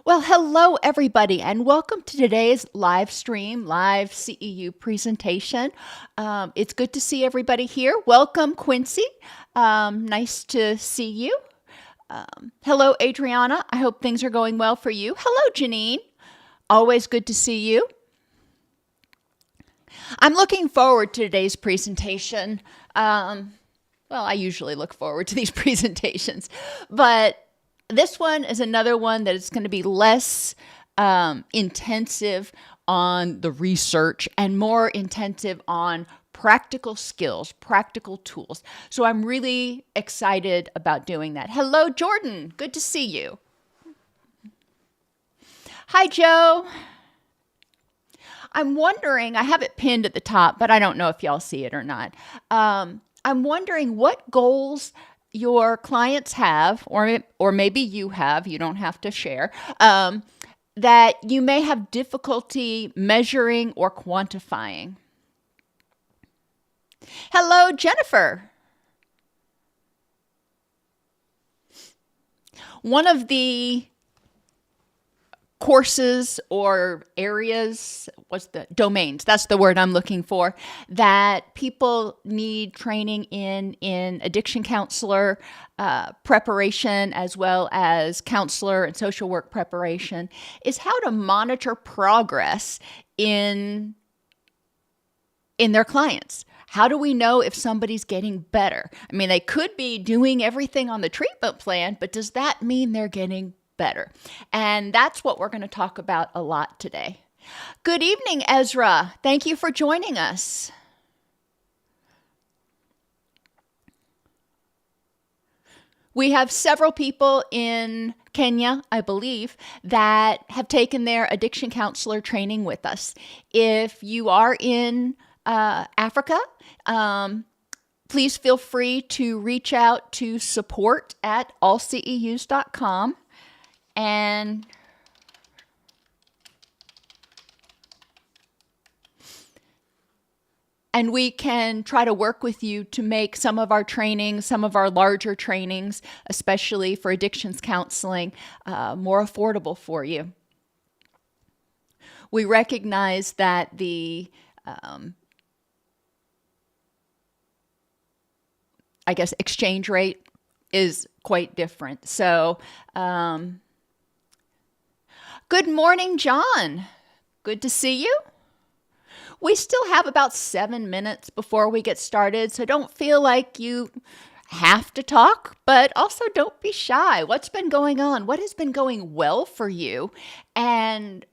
Well, hello everybody, and welcome to today's live stream, live CEU presentation. It's good to see everybody here. Welcome, Quincy. Nice to see you. Hello, Adriana. I hope things are going well for you. Hello, Janine. Always good to see you. I'm looking forward to today's presentation. Well, I usually look forward to these presentations, but this one is another one that is going to be less intensive on the research and more intensive on practical skills, practical tools. So I'm really excited about doing that. Hello, Jordan. Good to see you. Hi, Joe. I'm wondering, I have it pinned at the top, but I don't know if y'all see it or not. I'm wondering what goals your clients have, or maybe you have, you don't have to share, that you may have difficulty measuring or quantifying. Hello, Jennifer. One of the courses or areas, domains, that's the word I'm looking for, that people need training in addiction counselor preparation, as well as counselor and social work preparation, is how to monitor progress in their clients. How do we know if somebody's getting better? I mean, they could be doing everything on the treatment plan, but does that mean they're getting better? And that's what we're going to talk about a lot today. Good evening, Ezra. Thank you for joining us. We have several people in Kenya, I believe, that have taken their addiction counselor training with us. If you are in Africa, please feel free to reach out to support@allceus.com. And we can try to work with you to make some of our trainings, some of our larger trainings, especially for addictions counseling, more affordable for you. We recognize that the exchange rate is quite different. So, good morning, John. Good to see you. We still have about 7 minutes before we get started, so don't feel like you have to talk, but also don't be shy. What's been going on? What has been going well for you? And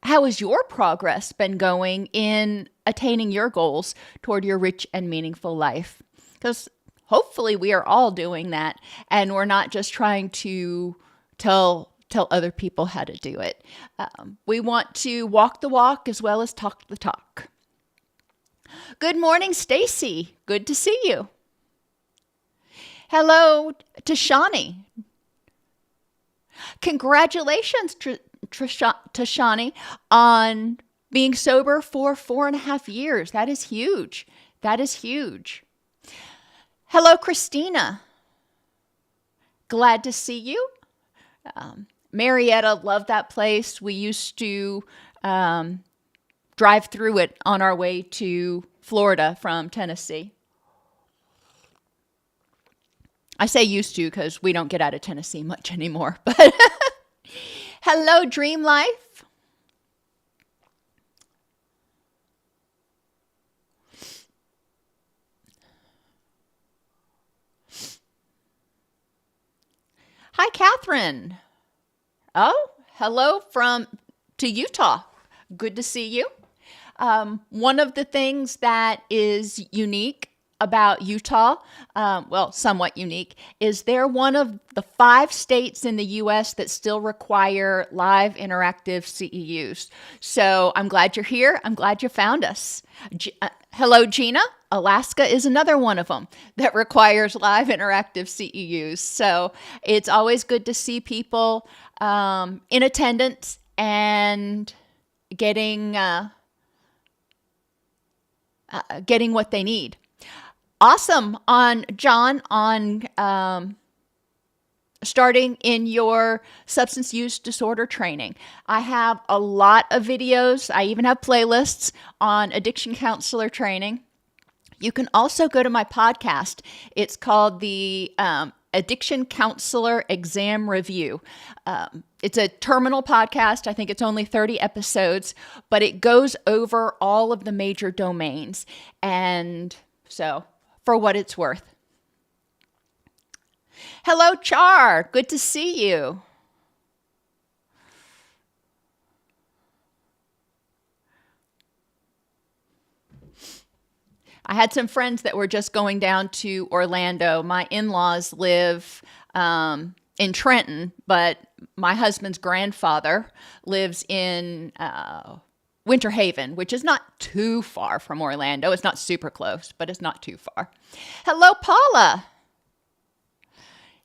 how has your progress been going in attaining your goals toward your rich and meaningful life? Because hopefully we are all doing that, and we're not just trying to tell other people how to do it. We want to walk the walk as well as talk the talk. Good morning, Stacy. Good to see you. Hello, Tashani. Congratulations, Tashani, on being sober for 4.5 years. That is huge. That is huge. Hello, Christina. Glad to see you. Marietta, love that place. We used to drive through it on our way to Florida from Tennessee. I say used to because we don't get out of Tennessee much anymore. But hello, Dream Life. Hi, Catherine. Oh, hello to Utah. Good to see you. One of the things that is unique about Utah, somewhat unique, is they're one of the 5 states in the U.S. that still require live interactive CEUs. So I'm glad you're here. I'm glad you found us. Hello, Gina. Alaska is another one of them that requires live interactive CEUs. So it's always good to see people in attendance and getting what they need. Awesome. On starting in your substance use disorder training. I have a lot of videos. I even have playlists on addiction counselor training. You can also go to my podcast. It's called the Addiction Counselor Exam Review. It's a terminal podcast. I think it's only 30 episodes, but it goes over all of the major domains. And so, for what it's worth. Hello, Char. Good to see you. I had some friends that were just going down to Orlando. My in-laws live in Trenton, but my husband's grandfather lives in Winter Haven, which is not too far from Orlando. It's not super close, but it's not too far. Hello, Paula.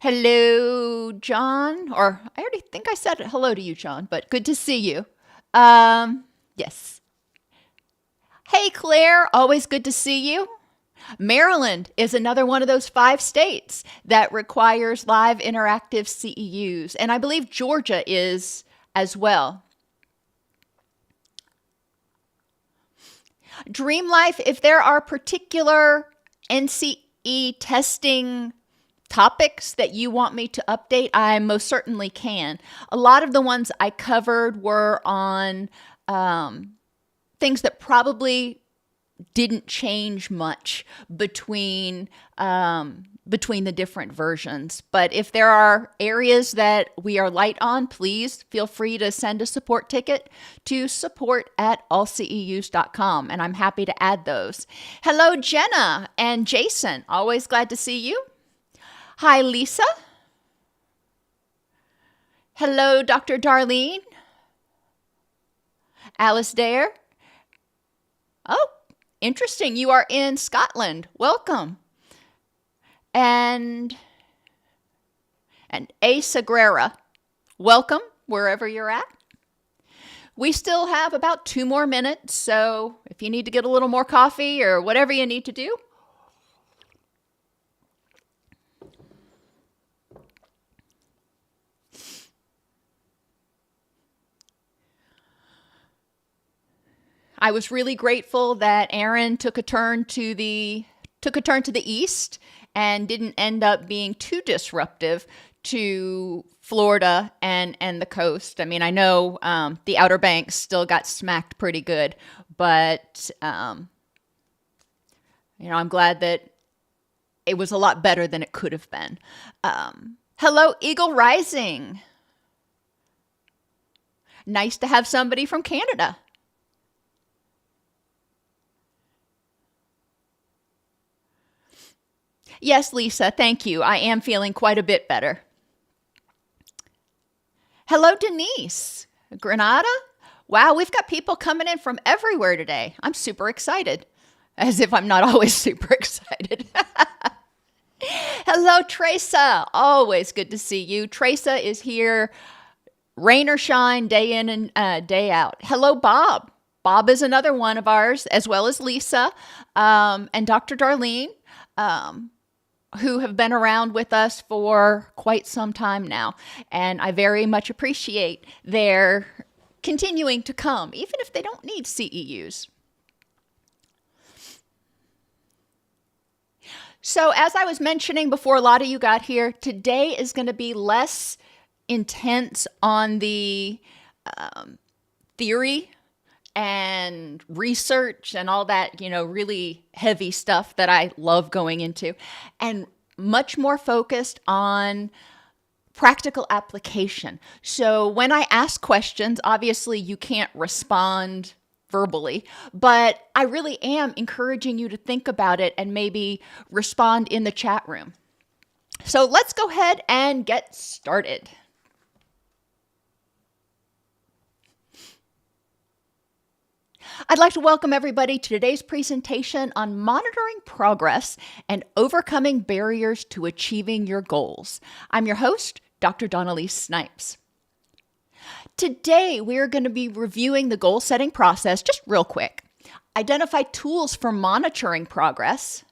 Hello, John. Or I already think I said hello to you, John, but good to see you. Yes. Hey, Claire. Always good to see you. Maryland is another one of those 5 states that requires live interactive CEUs. And I believe Georgia is as well. Dream Life, if there are particular NCE testing topics that you want me to update, I most certainly can. A lot of the ones I covered were on things that probably didn't change much between the different versions. But if there are areas that we are light on, please feel free to send a support ticket to support@allceus.com, and I'm happy to add those. Hello, Jenna and Jason. Always glad to see you. Hi, Lisa. Hello, Dr. Darlene. Alice Dare. Oh, interesting. You are in Scotland. Welcome. And A. Sagrera. Welcome, wherever you're at. We still have about 2 more minutes, so if you need to get a little more coffee or whatever you need to do. I was really grateful that Aaron took a turn to the east and didn't end up being too disruptive to Florida and the coast. I mean, I know the Outer Banks still got smacked pretty good, but I'm glad that it was a lot better than it could have been. Hello, Eagle Rising. Nice to have somebody from Canada. Yes, Lisa, thank you. I am feeling quite a bit better. Hello, Denise. Grenada? Wow, we've got people coming in from everywhere today. I'm super excited. As if I'm not always super excited. Hello, Teresa. Always good to see you. Teresa is here, rain or shine, day in and day out. Hello, Bob. Bob is another one of ours, as well as Lisa and Dr. Darlene. Who have been around with us for quite some time now. And I very much appreciate their continuing to come, even if they don't need CEUs. So as I was mentioning before a lot of you got here, today is going to be less intense on the theory and research and all that, really heavy stuff that I love going into, and much more focused on practical application. So when I ask questions, obviously you can't respond verbally, but I really am encouraging you to think about it and maybe respond in the chat room. So let's go ahead and get started. I'd like to welcome everybody to today's presentation on monitoring progress and overcoming barriers to achieving your goals. I'm your host, Dr. Elise Snipes. Today, we're going to be reviewing the goal setting process just real quick. Identify tools for monitoring progress.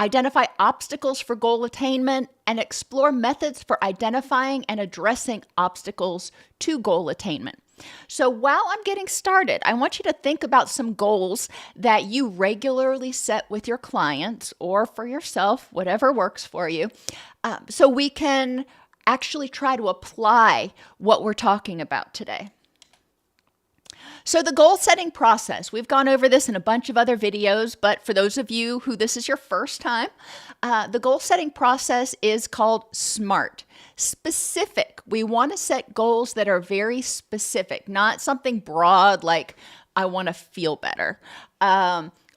identify obstacles for goal attainment, and explore methods for identifying and addressing obstacles to goal attainment. So while I'm getting started, I want you to think about some goals that you regularly set with your clients or for yourself, whatever works for you, so we can actually try to apply what we're talking about today. So the goal setting process, we've gone over this in a bunch of other videos, but for those of you who this is your first time, the goal setting process is called SMART. Specific. We want to set goals that are very specific, not something broad like I want to feel better.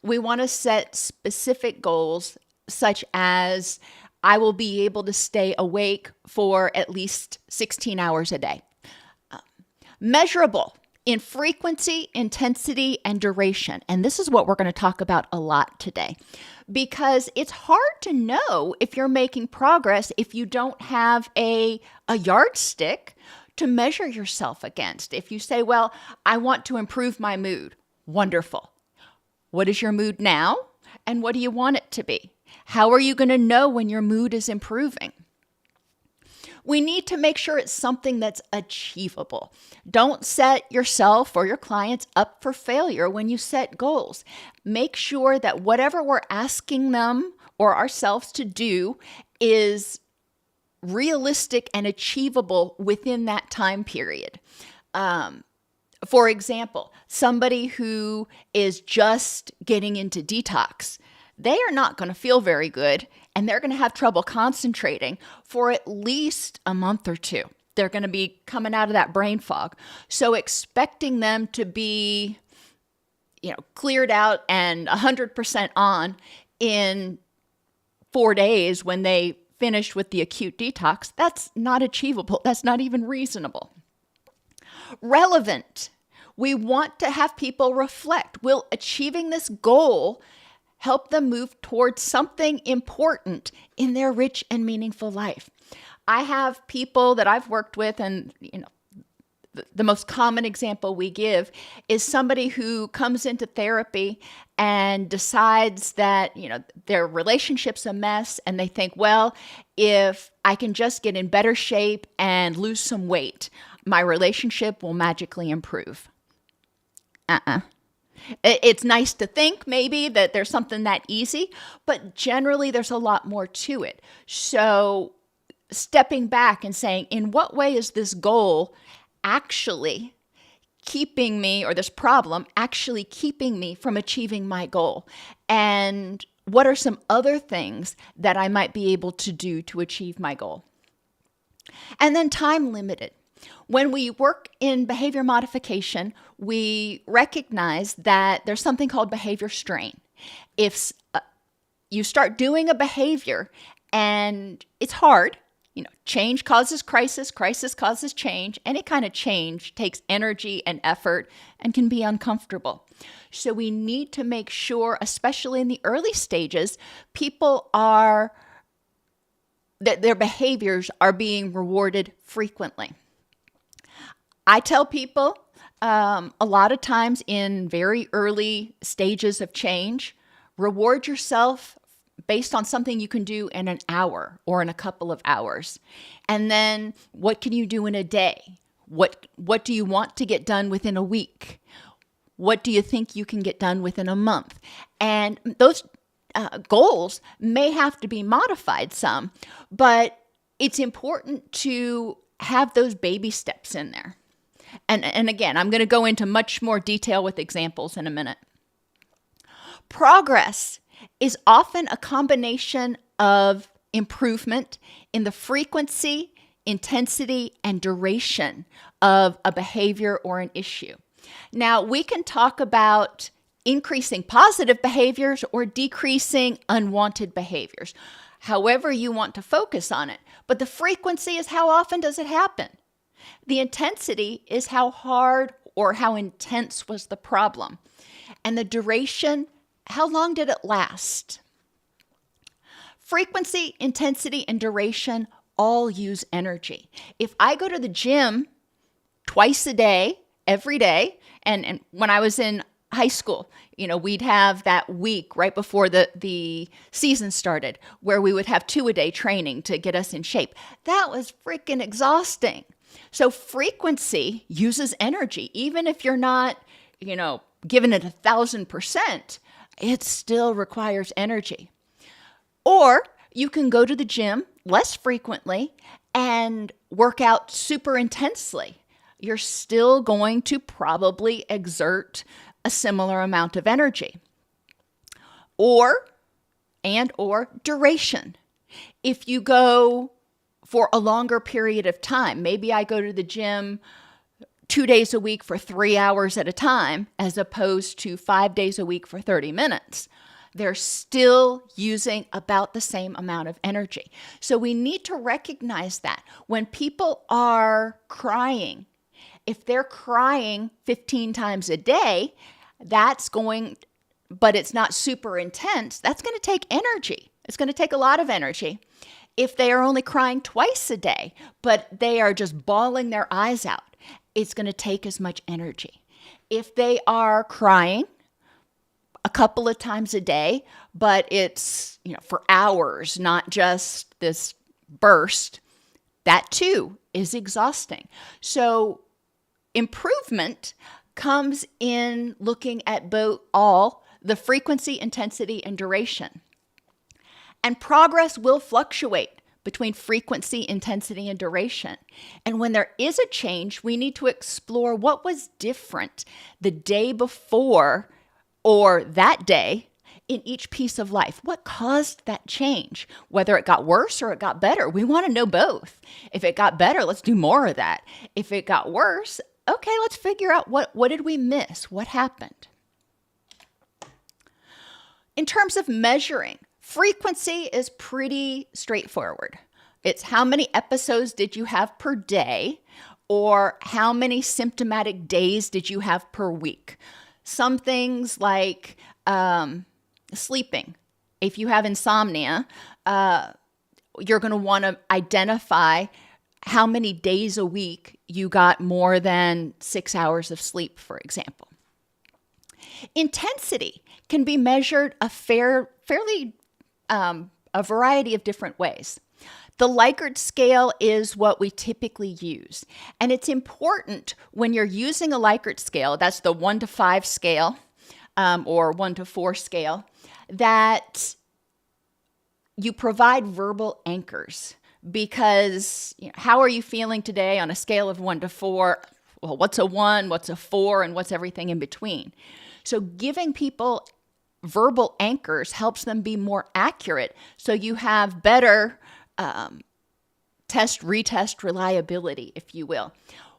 We want to set specific goals such as I will be able to stay awake for at least 16 hours a day. Measurable in frequency, intensity, and duration. And this is what we're going to talk about a lot today, because it's hard to know if you're making progress if you don't have a yardstick to measure yourself against. If you say, well, I want to improve my mood. Wonderful. What is your mood now? And what do you want it to be? How are you going to know when your mood is improving? We need to make sure it's something that's achievable. Don't set yourself or your clients up for failure when you set goals. Make sure that whatever we're asking them or ourselves to do is realistic and achievable within that time period. For example, somebody who is just getting into detox, they are not going to feel very good, and they're going to have trouble concentrating for at least a month or two. They're going to be coming out of that brain fog. So expecting them to be, cleared out and 100% on in 4 days when they finish with the acute detox, that's not achievable. That's not even reasonable. Relevant. We want to have people reflect. Will achieving this goal help them move towards something important in their rich and meaningful life? I have people that I've worked with, and the most common example we give is somebody who comes into therapy and decides that, their relationship's a mess, and they think, well, if I can just get in better shape and lose some weight, my relationship will magically improve. It's nice to think maybe that there's something that easy, but generally there's a lot more to it. So stepping back and saying, in what way is this goal actually keeping me, or this problem actually keeping me from achieving my goal? And what are some other things that I might be able to do to achieve my goal? And then time limited. When we work in behavior modification, we recognize that there's something called behavior strain. If you start doing a behavior and it's hard, change causes crisis, crisis causes change. Any kind of change takes energy and effort and can be uncomfortable. So we need to make sure, especially in the early stages, that their behaviors are being rewarded frequently. I tell people a lot of times in very early stages of change, reward yourself based on something you can do in an hour or in a couple of hours. And then what can you do in a day? What do you want to get done within a week? What do you think you can get done within a month? And those goals may have to be modified some, but it's important to have those baby steps in there. And again, I'm going to go into much more detail with examples in a minute. Progress is often a combination of improvement in the frequency, intensity, and duration of a behavior or an issue. Now, we can talk about increasing positive behaviors or decreasing unwanted behaviors, however you want to focus on it. But the frequency is how often does it happen? The intensity is how hard or how intense was the problem. And the duration, how long did it last? Frequency, intensity, and duration all use energy. If I go to the gym twice a day, every day, and when I was in high school, we'd have that week right before the season started where we would have 2-a-day training to get us in shape. That was freaking exhausting. So frequency uses energy. Even if you're not, giving it 1,000%, it still requires energy. Or you can go to the gym less frequently and work out super intensely. You're still going to probably exert a similar amount of energy. Or duration. If you go for a longer period of time, maybe I go to the gym 2 days a week for 3 hours at a time, as opposed to 5 days a week for 30 minutes. They're still using about the same amount of energy. So we need to recognize that when people are crying, if they're crying 15 times a day, but it's not super intense, that's going to take energy. It's going to take a lot of energy. If they are only crying twice a day, but they are just bawling their eyes out, it's going to take as much energy. If they are crying a couple of times a day, but it's, for hours, not just this burst, that too is exhausting. So improvement comes in looking at both the frequency, intensity, and duration. And progress will fluctuate between frequency, intensity, and duration. And when there is a change, we need to explore what was different the day before or that day in each piece of life. What caused that change? Whether it got worse or it got better. We want to know both. If it got better, let's do more of that. If it got worse, okay, let's figure out what did we miss? What happened? In terms of measuring, frequency is pretty straightforward. It's how many episodes did you have per day, or how many symptomatic days did you have per week? Some things like sleeping. If you have insomnia, you're going to want to identify how many days a week you got more than 6 hours of sleep, for example. Intensity can be measured a variety of different ways. The Likert scale is what we typically use. And it's important when you're using a Likert scale, that's the 1 to 5 scale, or 1 to 4 scale, that you provide verbal anchors. Because how are you feeling today on a scale of 1 to 4? Well, what's a 1, what's a 4, and what's everything in between? So giving people verbal anchors helps them be more accurate, so you have better retest reliability, if you will.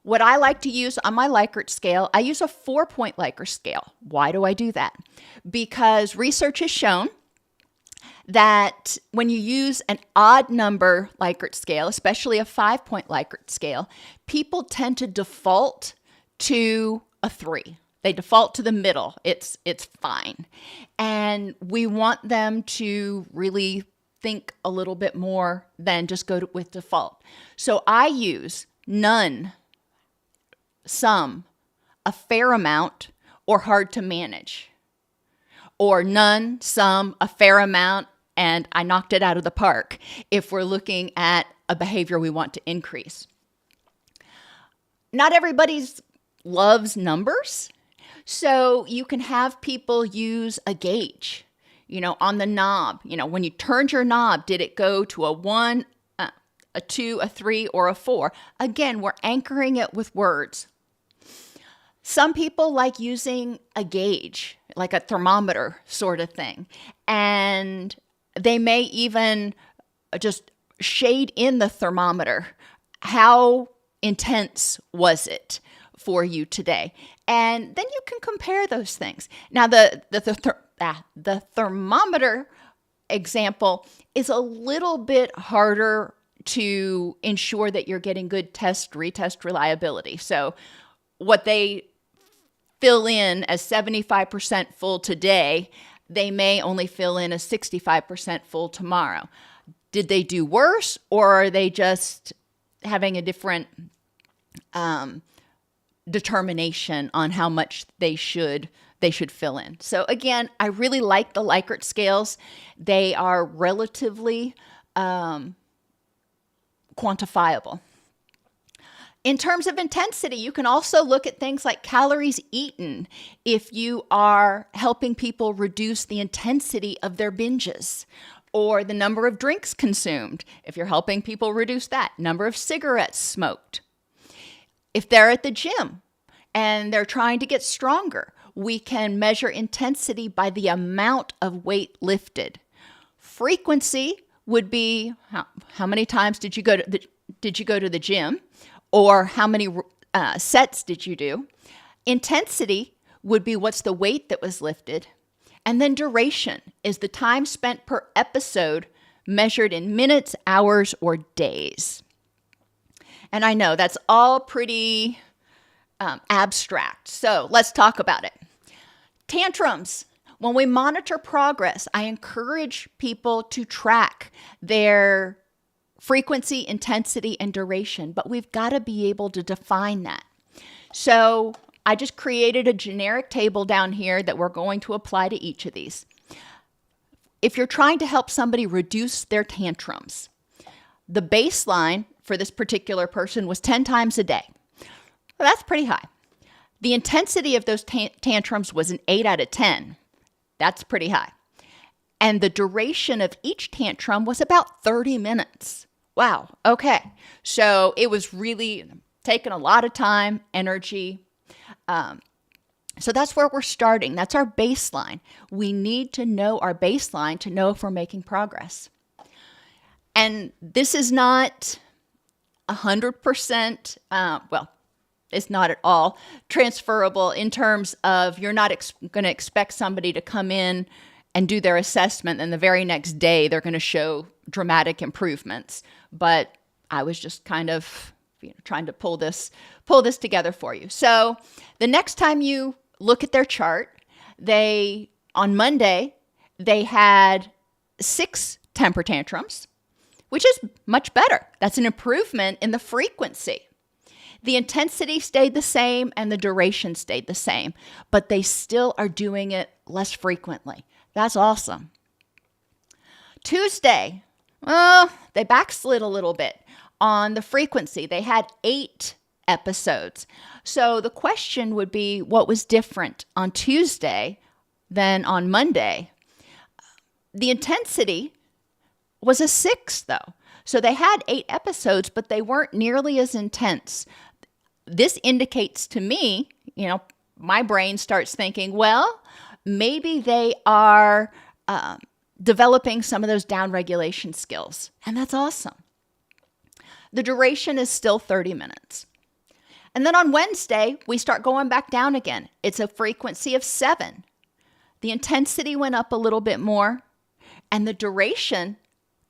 What I like to use on my Likert scale, I use a 4-point Likert scale. Why do I do that? Because research has shown that when you use an odd number Likert scale, especially a 5-point Likert scale, people tend to default to a 3. They default to the middle. It's fine. And we want them to really think a little bit more than just go with default. So I use none, some, a fair amount, or hard to manage. Or none, some, a fair amount, and I knocked it out of the park if we're looking at a behavior we want to increase. Not everybody loves numbers, so you can have people use a gauge, on the knob. When you turned your knob, did it go to a 1, a 2, a 3, or a 4? Again, we're anchoring it with words. Some people like using a gauge, like a thermometer sort of thing, and they may even just shade in the thermometer. How intense was it for you today? And then you can compare those things. Now, the thermometer example is a little bit harder to ensure that you're getting good retest reliability. So what they fill in as 75% full today, they may only fill in as 65% full tomorrow. Did they do worse, or are they just having a different determination on how much they should they should fill in. So again, I really like the Likert scales. They are relatively quantifiable. In terms of intensity, you can also look at things like calories eaten if you are helping people reduce the intensity of their binges, or the number of drinks consumed if you're helping people reduce that, number of cigarettes smoked. If they're at the gym and they're trying to get stronger, we can measure intensity by the amount of weight lifted. Frequency would be how many times did you go to the gym? Or how many sets did you do? Intensity would be what's the weight that was lifted. And then duration is the time spent per episode measured in minutes, hours, or days. And I know that's all pretty abstract. So let's talk about it. Tantrums. When we monitor progress, I encourage people to track their frequency, intensity, and duration, but we've got to be able to define that. So I just created a generic table down here that we're going to apply to each of these. If you're trying to help somebody reduce their tantrums, the baseline for this particular person was 10 times a day. Well, that's pretty high. The intensity of those tantrums was an 8 out of 10. That's pretty high. And the duration of each tantrum was about 30 minutes. Wow. Okay. So it was really taking a lot of time, energy. So that's where we're starting. That's our baseline. We need to know our baseline to know if we're making progress. And this is not 100%, it's not at all transferable in terms of you're not going to expect somebody to come in and do their assessment, and the very next day they're going to show dramatic improvements. But I was just kind of trying to pull this together for you. So the next time you look at their chart, on Monday, they had 6 temper tantrums, which is much better. That's an improvement in the frequency. The intensity stayed the same and the duration stayed the same, but they still are doing it less frequently. That's awesome. Tuesday, they backslid a little bit on the frequency. They had 8 episodes. So the question would be, what was different on Tuesday than on Monday? The intensity was a 6, though. So they had 8 episodes, but they weren't nearly as intense. This indicates to me, my brain starts thinking, well, maybe they are developing some of those downregulation skills. And that's awesome. The duration is still 30 minutes. And then on Wednesday, we start going back down again. It's a frequency of 7. The intensity went up a little bit more, and the duration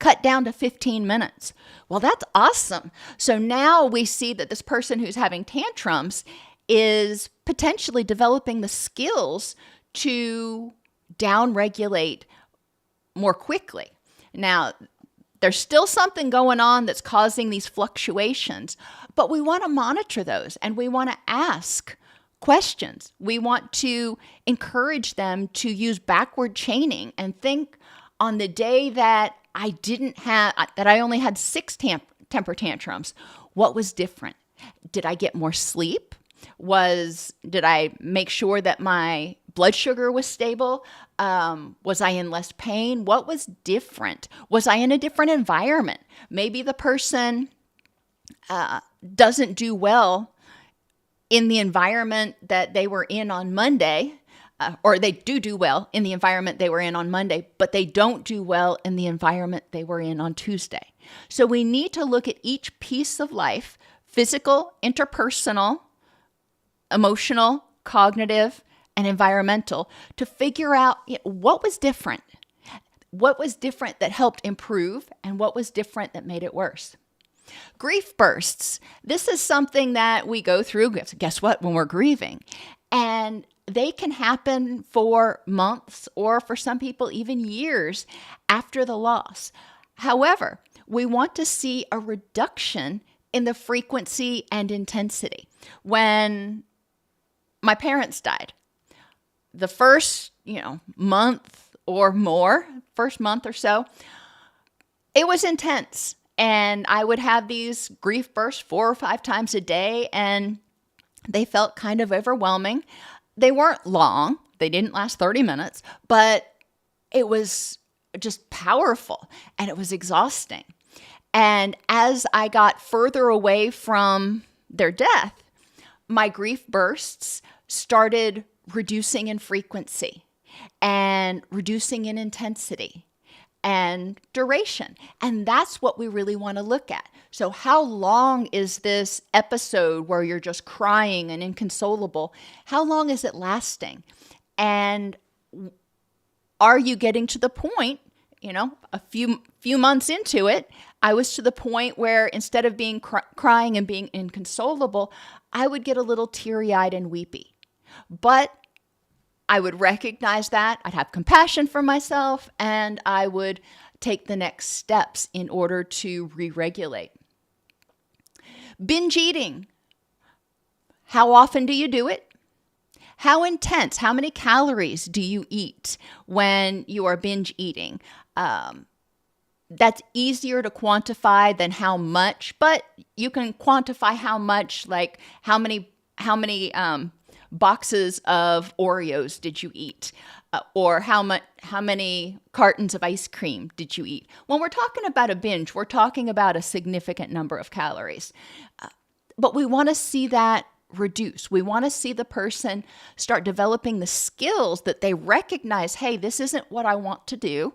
cut down to 15 minutes. Well, that's awesome. So now we see that this person who's having tantrums is potentially developing the skills to downregulate more quickly. Now, there's still something going on that's causing these fluctuations, but we want to monitor those and we want to ask questions. We want to encourage them to use backward chaining and think, on the day that I only had 6 temper tantrums, what was different? Did I get more sleep? Did I make sure that my blood sugar was stable? Was I in less pain? What was different? Was I in a different environment? Maybe the person doesn't do well in the environment that they were in on Monday, or they do well in the environment they were in on Monday, but they don't do well in the environment they were in on Tuesday. So we need to look at each piece of life, physical, interpersonal, emotional, cognitive, and environmental, to figure out what was different. What was different that helped improve, and what was different that made it worse. Grief bursts. This is something that we go through, guess what, when we're grieving. And they can happen for months, or for some people even years after the loss. However, we want to see a reduction in the frequency and intensity. When my parents died, the first, month or more, first month or so, it was intense. And I would have these grief bursts 4 or 5 times a day, and they felt kind of overwhelming. They weren't long. They didn't last 30 minutes, but it was just powerful and it was exhausting. And as I got further away from their death, my grief bursts started reducing in frequency and reducing in intensity and duration. And that's what we really want to look at. So how long is this episode where you're just crying and inconsolable? How long is it lasting? And are you getting to the point, a few months into it, I was to the point where instead of being crying and being inconsolable, I would get a little teary-eyed and weepy. But I would recognize that, I'd have compassion for myself, and I would take the next steps in order to re-regulate. Binge eating. How often do you do it? How intense? How many calories do you eat when you are binge eating? That's easier to quantify than how much, but you can quantify how much, like how many boxes of Oreos did you eat? Or how many cartons of ice cream did you eat? When we're talking about a binge, we're talking about a significant number of calories. But we want to see that reduce. We want to see the person start developing the skills that they recognize, hey, this isn't what I want to do,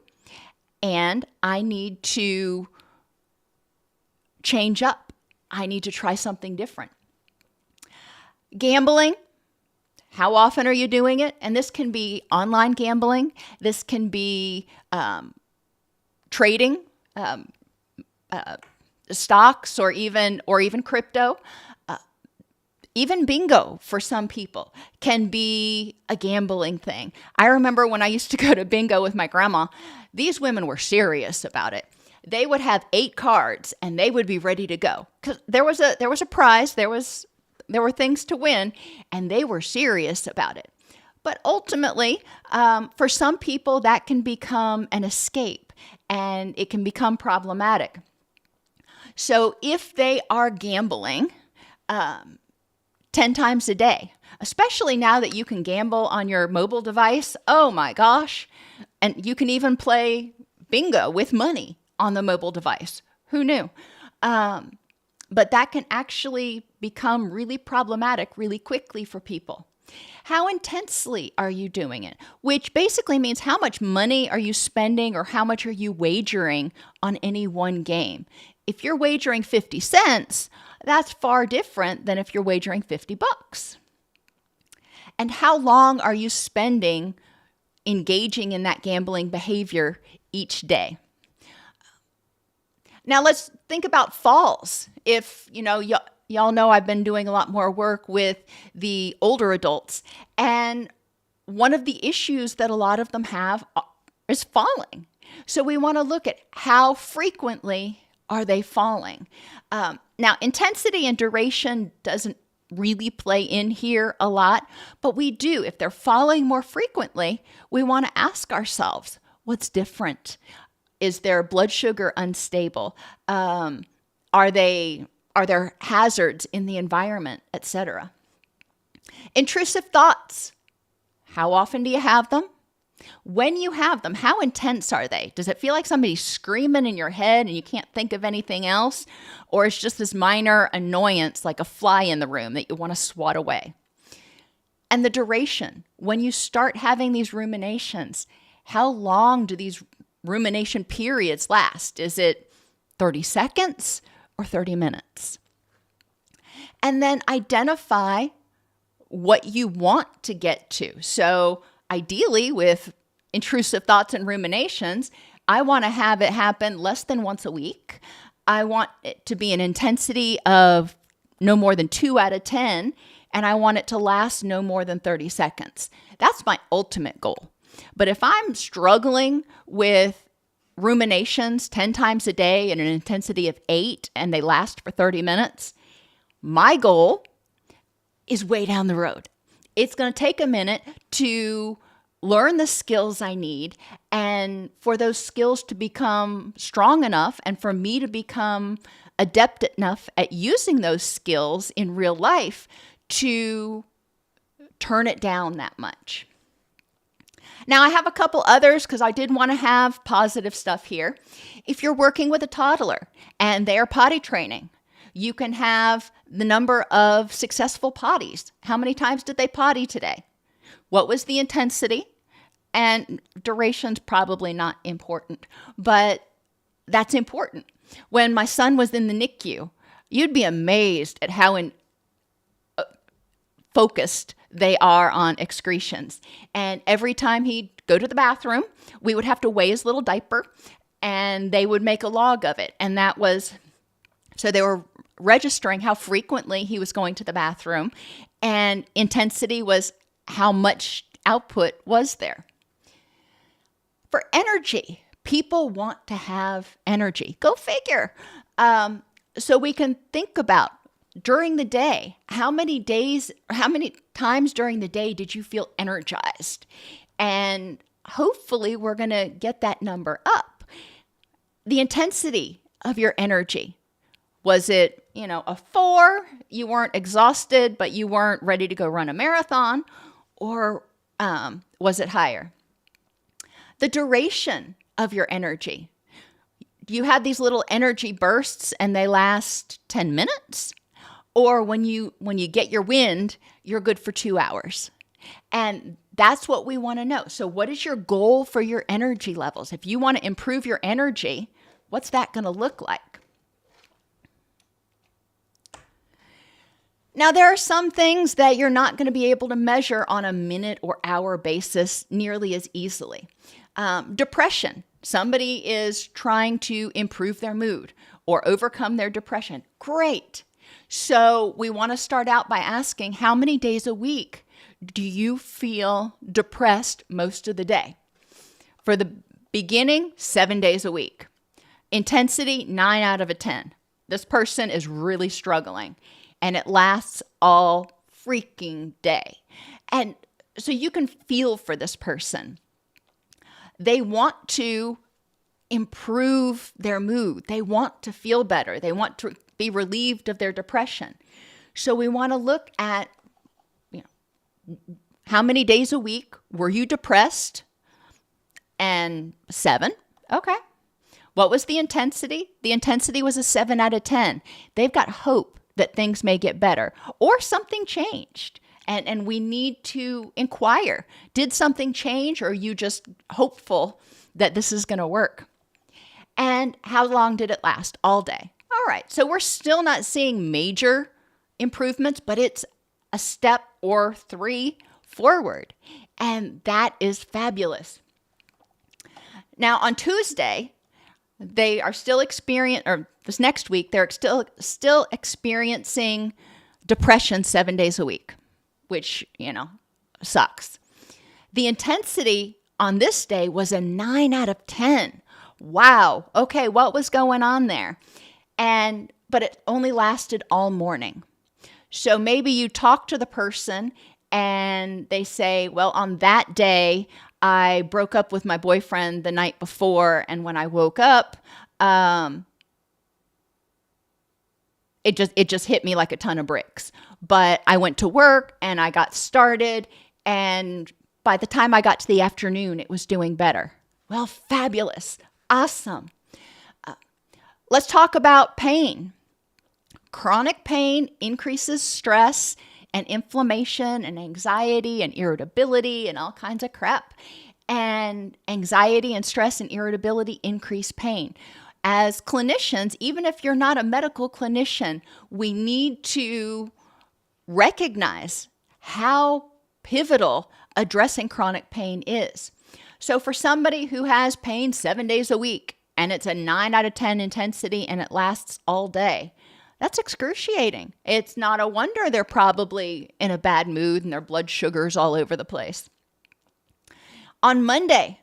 and I need to change up. I need to try something different. Gambling. How often are you doing it? And this can be online gambling. This can be trading, stocks, or even crypto. Even bingo for some people can be a gambling thing. I remember when I used to go to bingo with my grandma, these women were serious about it. They would have 8 cards and they would be ready to go because there was a prize. There were things to win, and they were serious about it. But ultimately, for some people, that can become an escape, and it can become problematic. So if they are gambling 10 times a day, especially now that you can gamble on your mobile device, oh my gosh, and you can even play bingo with money on the mobile device. Who knew? But that can actually become really problematic really quickly for people. How intensely are you doing it? Which basically means how much money are you spending or how much are you wagering on any one game? If you're wagering 50 cents, that's far different than if you're wagering $50. And how long are you spending engaging in that gambling behavior each day? Now let's think about falls. If, y'all know I've been doing a lot more work with the older adults, and one of the issues that a lot of them have is falling. So we want to look at how frequently are they falling. Now, intensity and duration doesn't really play in here a lot, but we do. If they're falling more frequently, we want to ask ourselves, what's different? Is their blood sugar unstable? Are there hazards in the environment, etc.? Intrusive thoughts. How often do you have them? When you have them, how intense are they? Does it feel like somebody's screaming in your head and you can't think of anything else? Or it's just this minor annoyance like a fly in the room that you want to swat away? And the duration. When you start having these ruminations, how long do these rumination periods last? Is it 30 seconds or 30 minutes? And then identify what you want to get to. So ideally, with intrusive thoughts and ruminations, I want to have it happen less than once a week. I want it to be an intensity of no more than 2 out of 10, and I want it to last no more than 30 seconds. That's my ultimate goal. But if I'm struggling with ruminations 10 times a day at an intensity of 8 and they last for 30 minutes, my goal is way down the road. It's going to take a minute to learn the skills I need and for those skills to become strong enough and for me to become adept enough at using those skills in real life to turn it down that much. Now, I have a couple others because I did want to have positive stuff here. If you're working with a toddler and they are potty training, you can have the number of successful potties. How many times did they potty today? What was the intensity? And duration's probably not important, but that's important. When my son was in the NICU, you'd be amazed at how focused they are on excretions. And every time he'd go to the bathroom, we would have to weigh his little diaper and they would make a log of it. And that was, so they were registering how frequently he was going to the bathroom, and intensity was how much output was there. For energy, people want to have energy. Go figure. So we can think about during the day, how many times during the day did you feel energized? And hopefully we're going to get that number up. The intensity of your energy. Was it, a 4? You weren't exhausted, but you weren't ready to go run a marathon? Or was it higher? The duration of your energy. You had these little energy bursts and they last 10 minutes? Or when you get your wind, you're good for 2 hours. And that's what we want to know. So what is your goal for your energy levels? If you want to improve your energy, what's that going to look like? Now, there are some things that you're not going to be able to measure on a minute or hour basis nearly as easily. Depression. Somebody is trying to improve their mood or overcome their depression. Great. So we want to start out by asking, how many days a week do you feel depressed most of the day? For the beginning, 7 days a week. Intensity, 9 out of 10. This person is really struggling, and it lasts all freaking day. And so you can feel for this person. They want to improve their mood. They want to feel better. They want to be relieved of their depression. So we want to look at, how many days a week were you depressed? And 7. Okay. What was the intensity? The intensity was a 7 out of 10. They've got hope that things may get better or something changed. And we need to inquire, did something change, or are you just hopeful that this is going to work? And how long did it last? All day. All right. So we're still not seeing major improvements, but it's a step or 3 forward. And that is fabulous. Now on Tuesday, they are still this next week, they're still experiencing depression 7 days a week, which, sucks. The intensity on this day was a 9 out of 10. Wow. Okay. What was going on there? But it only lasted all morning. So maybe you talk to the person and they say, well, on that day, I broke up with my boyfriend the night before. And when I woke up, it just hit me like a ton of bricks. But I went to work and I got started. And by the time I got to the afternoon, it was doing better. Well, fabulous. Awesome. Let's talk about pain. Chronic pain increases stress and inflammation and anxiety and irritability and all kinds of crap. And anxiety and stress and irritability increase pain. As clinicians, even if you're not a medical clinician, we need to recognize how pivotal addressing chronic pain is. So for somebody who has pain 7 days a week and it's a 9 out of 10 intensity and it lasts all day, that's excruciating. It's not a wonder they're probably in a bad mood and their blood sugar's all over the place. On Monday,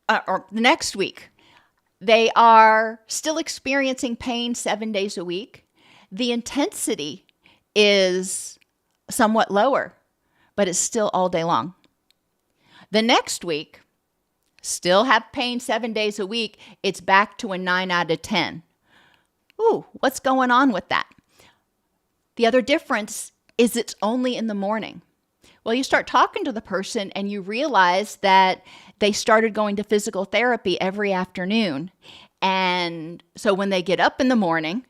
or the next week, they are still experiencing pain 7 days a week. The intensity is somewhat lower, but it's still all day long. The next week, still have pain 7 days a week. It's back to a 9 out of 10. Ooh, what's going on with that? The other difference is it's only in the morning. Well, you start talking to the person and you realize that they started going to physical therapy every afternoon. And so when they get up in the morning,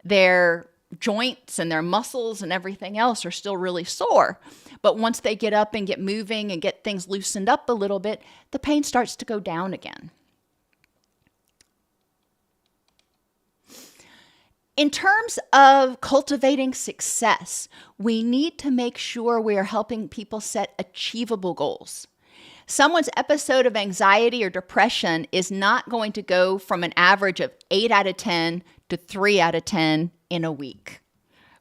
their joints and their muscles and everything else are still really sore. But once they get up and get moving and get things loosened up a little bit, the pain starts to go down again. In terms of cultivating success, we need to make sure we are helping people set achievable goals. Someone's episode of anxiety or depression is not going to go from an average of 8 out of 10 to 3 out of 10 in a week.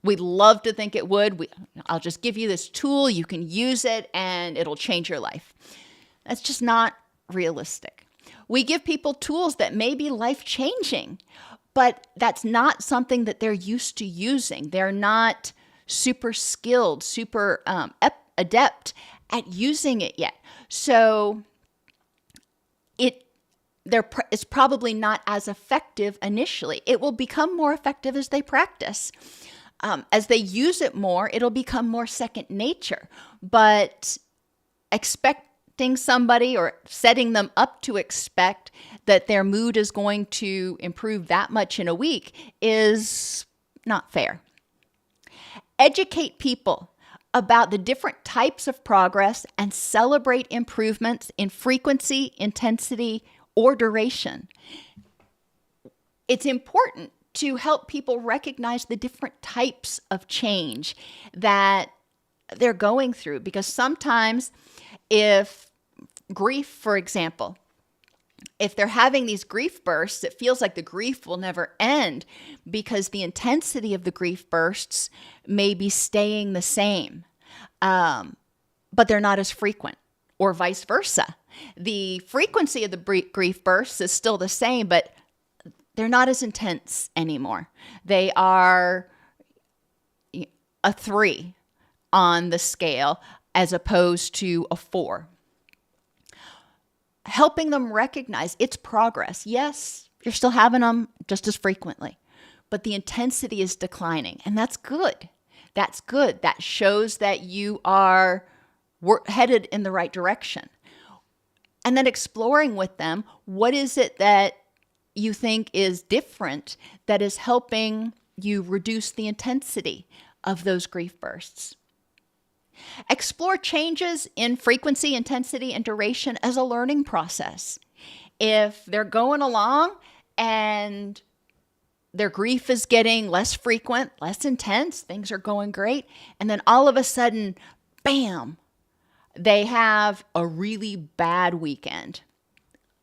We'd love to think it would. I'll just give you this tool. You can use it and it'll change your life. That's just not realistic. We give people tools that may be life-changing, but that's not something that they're used to using. They're not super skilled, super adept at using it yet. So it's probably not as effective initially. It will become more effective as they practice. As they use it more, it'll become more second nature. But expecting somebody or setting them up to expect that their mood is going to improve that much in a week is not fair. Educate people about the different types of progress and celebrate improvements in frequency, intensity, or duration. It's important to help people recognize the different types of change that they're going through, because sometimes if grief, for example, if they're having these grief bursts, it feels like the grief will never end because the intensity of the grief bursts may be staying the same, but they're not as frequent, or vice versa. The frequency of the grief bursts is still the same, but they're not as intense anymore. They are a 3 on the scale as opposed to a 4. Helping them recognize it's progress. Yes, you're still having them just as frequently, but the intensity is declining, and that's good. That's good. That shows that you are headed in the right direction. And then exploring with them, what is it that you think is different that is helping you reduce the intensity of those grief bursts? Explore changes in frequency, intensity, and duration as a learning process. If they're going along and their grief is getting less frequent, less intense, things are going great, and then all of a sudden, bam, they have a really bad weekend.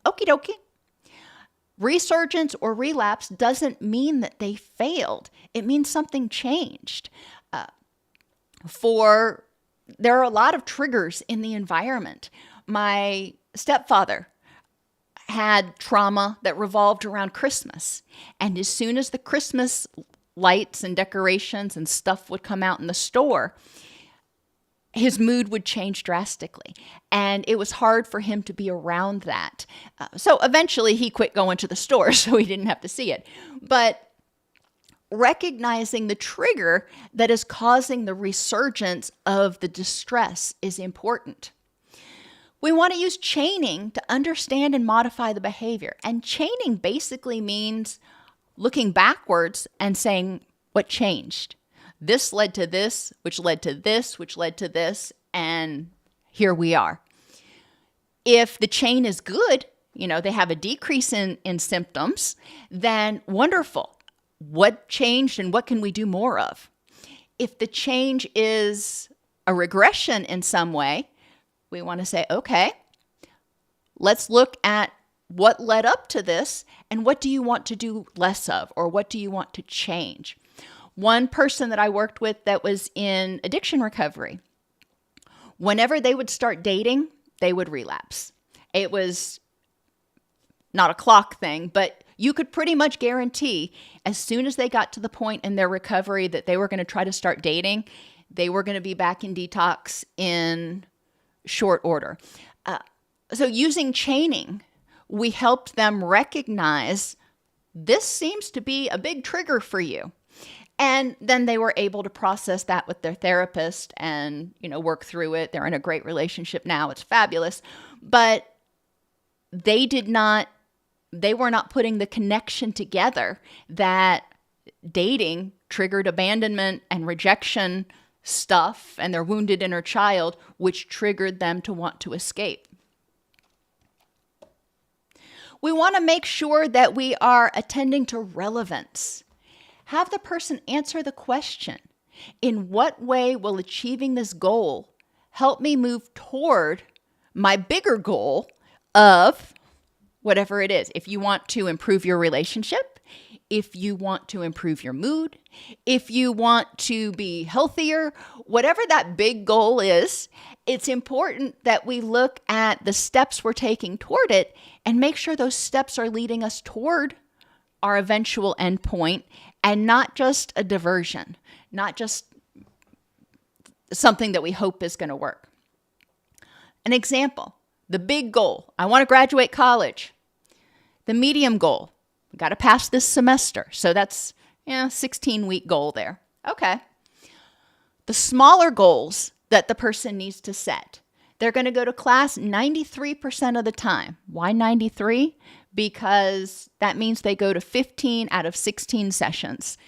Okie dokie. Resurgence or relapse doesn't mean that they failed. It means something changed. There are a lot of triggers in the environment. My stepfather had trauma that revolved around Christmas. And as soon as the Christmas lights and decorations and stuff would come out in the store, his mood would change drastically. And it was hard for him to be around that. So eventually he quit going to the store so he didn't have to see it. But recognizing the trigger that is causing the resurgence of the distress is important. We want to use chaining to understand and modify the behavior. And chaining basically means looking backwards and saying, what changed? This led to this, which led to this, which led to this, and here we are. If the chain is good, they have a decrease in symptoms, then wonderful. What changed and what can we do more of? If the change is a regression in some way, we want to say, okay, let's look at what led up to this and what do you want to do less of, or what do you want to change? One person that I worked with that was in addiction recovery, whenever they would start dating, they would relapse. It was not a clock thing, but you could pretty much guarantee as soon as they got to the point in their recovery that they were going to try to start dating, They were going to be back in detox in short order. So using chaining, we helped them recognize this seems to be a big trigger for you. And then they were able to process that with their therapist and, work through it. They're in a great relationship now. It's fabulous. But they were not putting the connection together that dating triggered abandonment and rejection stuff and their wounded inner child, which triggered them to want to escape. We want to make sure that we are attending to relevance. Have the person answer the question, in what way will achieving this goal help me move toward my bigger goal of whatever it is? If you want to improve your relationship, if you want to improve your mood, if you want to be healthier, whatever that big goal is, it's important that we look at the steps we're taking toward it and make sure those steps are leading us toward our eventual endpoint and not just a diversion, not just something that we hope is going to work. An example, the big goal, I want to graduate college. The medium goal, got to pass this semester. So that's 16-week goal there. Okay. The smaller goals that the person needs to set. They're going to go to class 93% of the time. Why 93? Because that means they go to 15 out of 16 sessions.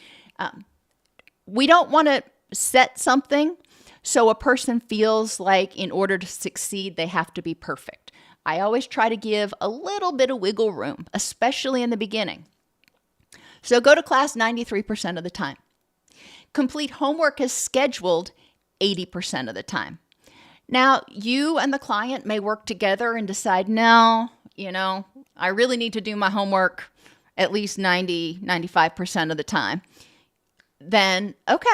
We don't want to set something so a person feels like in order to succeed, they have to be perfect. I always try to give a little bit of wiggle room, especially in the beginning. So go to class 93% of the time. Complete homework as scheduled 80% of the time. Now, you and the client may work together and decide, no, I really need to do my homework at least 95% of the time. Then, okay.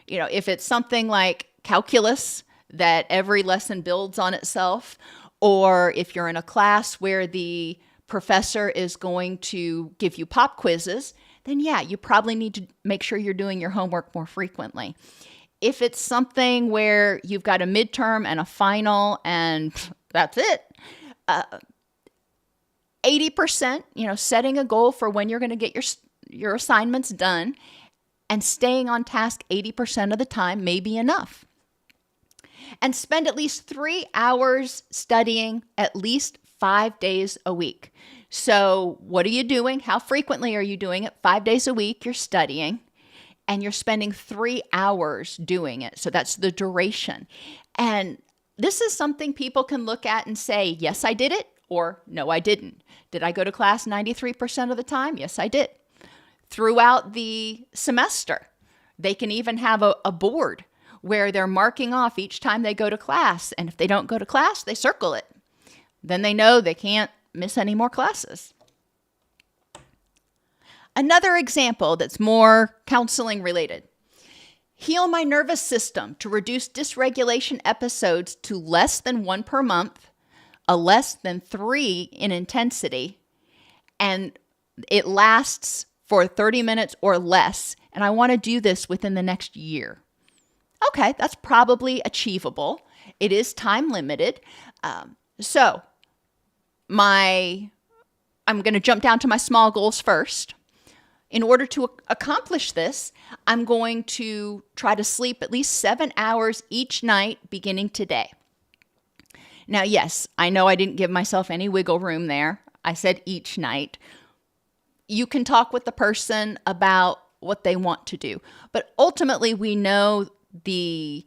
If it's something like calculus that every lesson builds on itself, or if you're in a class where the professor is going to give you pop quizzes, then you probably need to make sure you're doing your homework more frequently. If it's something where you've got a midterm and a final and that's it, 80%, setting a goal for when you're going to get your assignments done and staying on task 80% of the time may be enough. And spend at least 3 hours studying at least 5 days a week. So what are you doing? How frequently are you doing it? 5 days a week, you're studying, and you're spending 3 hours doing it. So that's the duration. And this is something people can look at and say, yes, I did it, or no, I didn't. Did I go to class 93% of the time? Yes, I did. Throughout the semester, they can even have a board where they're marking off each time they go to class. And if they don't go to class, they circle it. Then they know they can't miss any more classes. Another example that's more counseling related. Heal my nervous system to reduce dysregulation episodes to less than 1 per month, a less than 3 in intensity, and it lasts for 30 minutes or less. And I want to do this within the next year. Okay, that's probably achievable. It is time limited. So I'm going to jump down to my small goals first. In order to accomplish this, I'm going to try to sleep at least 7 hours each night beginning today. Now, yes, I know I didn't give myself any wiggle room there. I said each night. You can talk with the person about what they want to do. But ultimately, we know the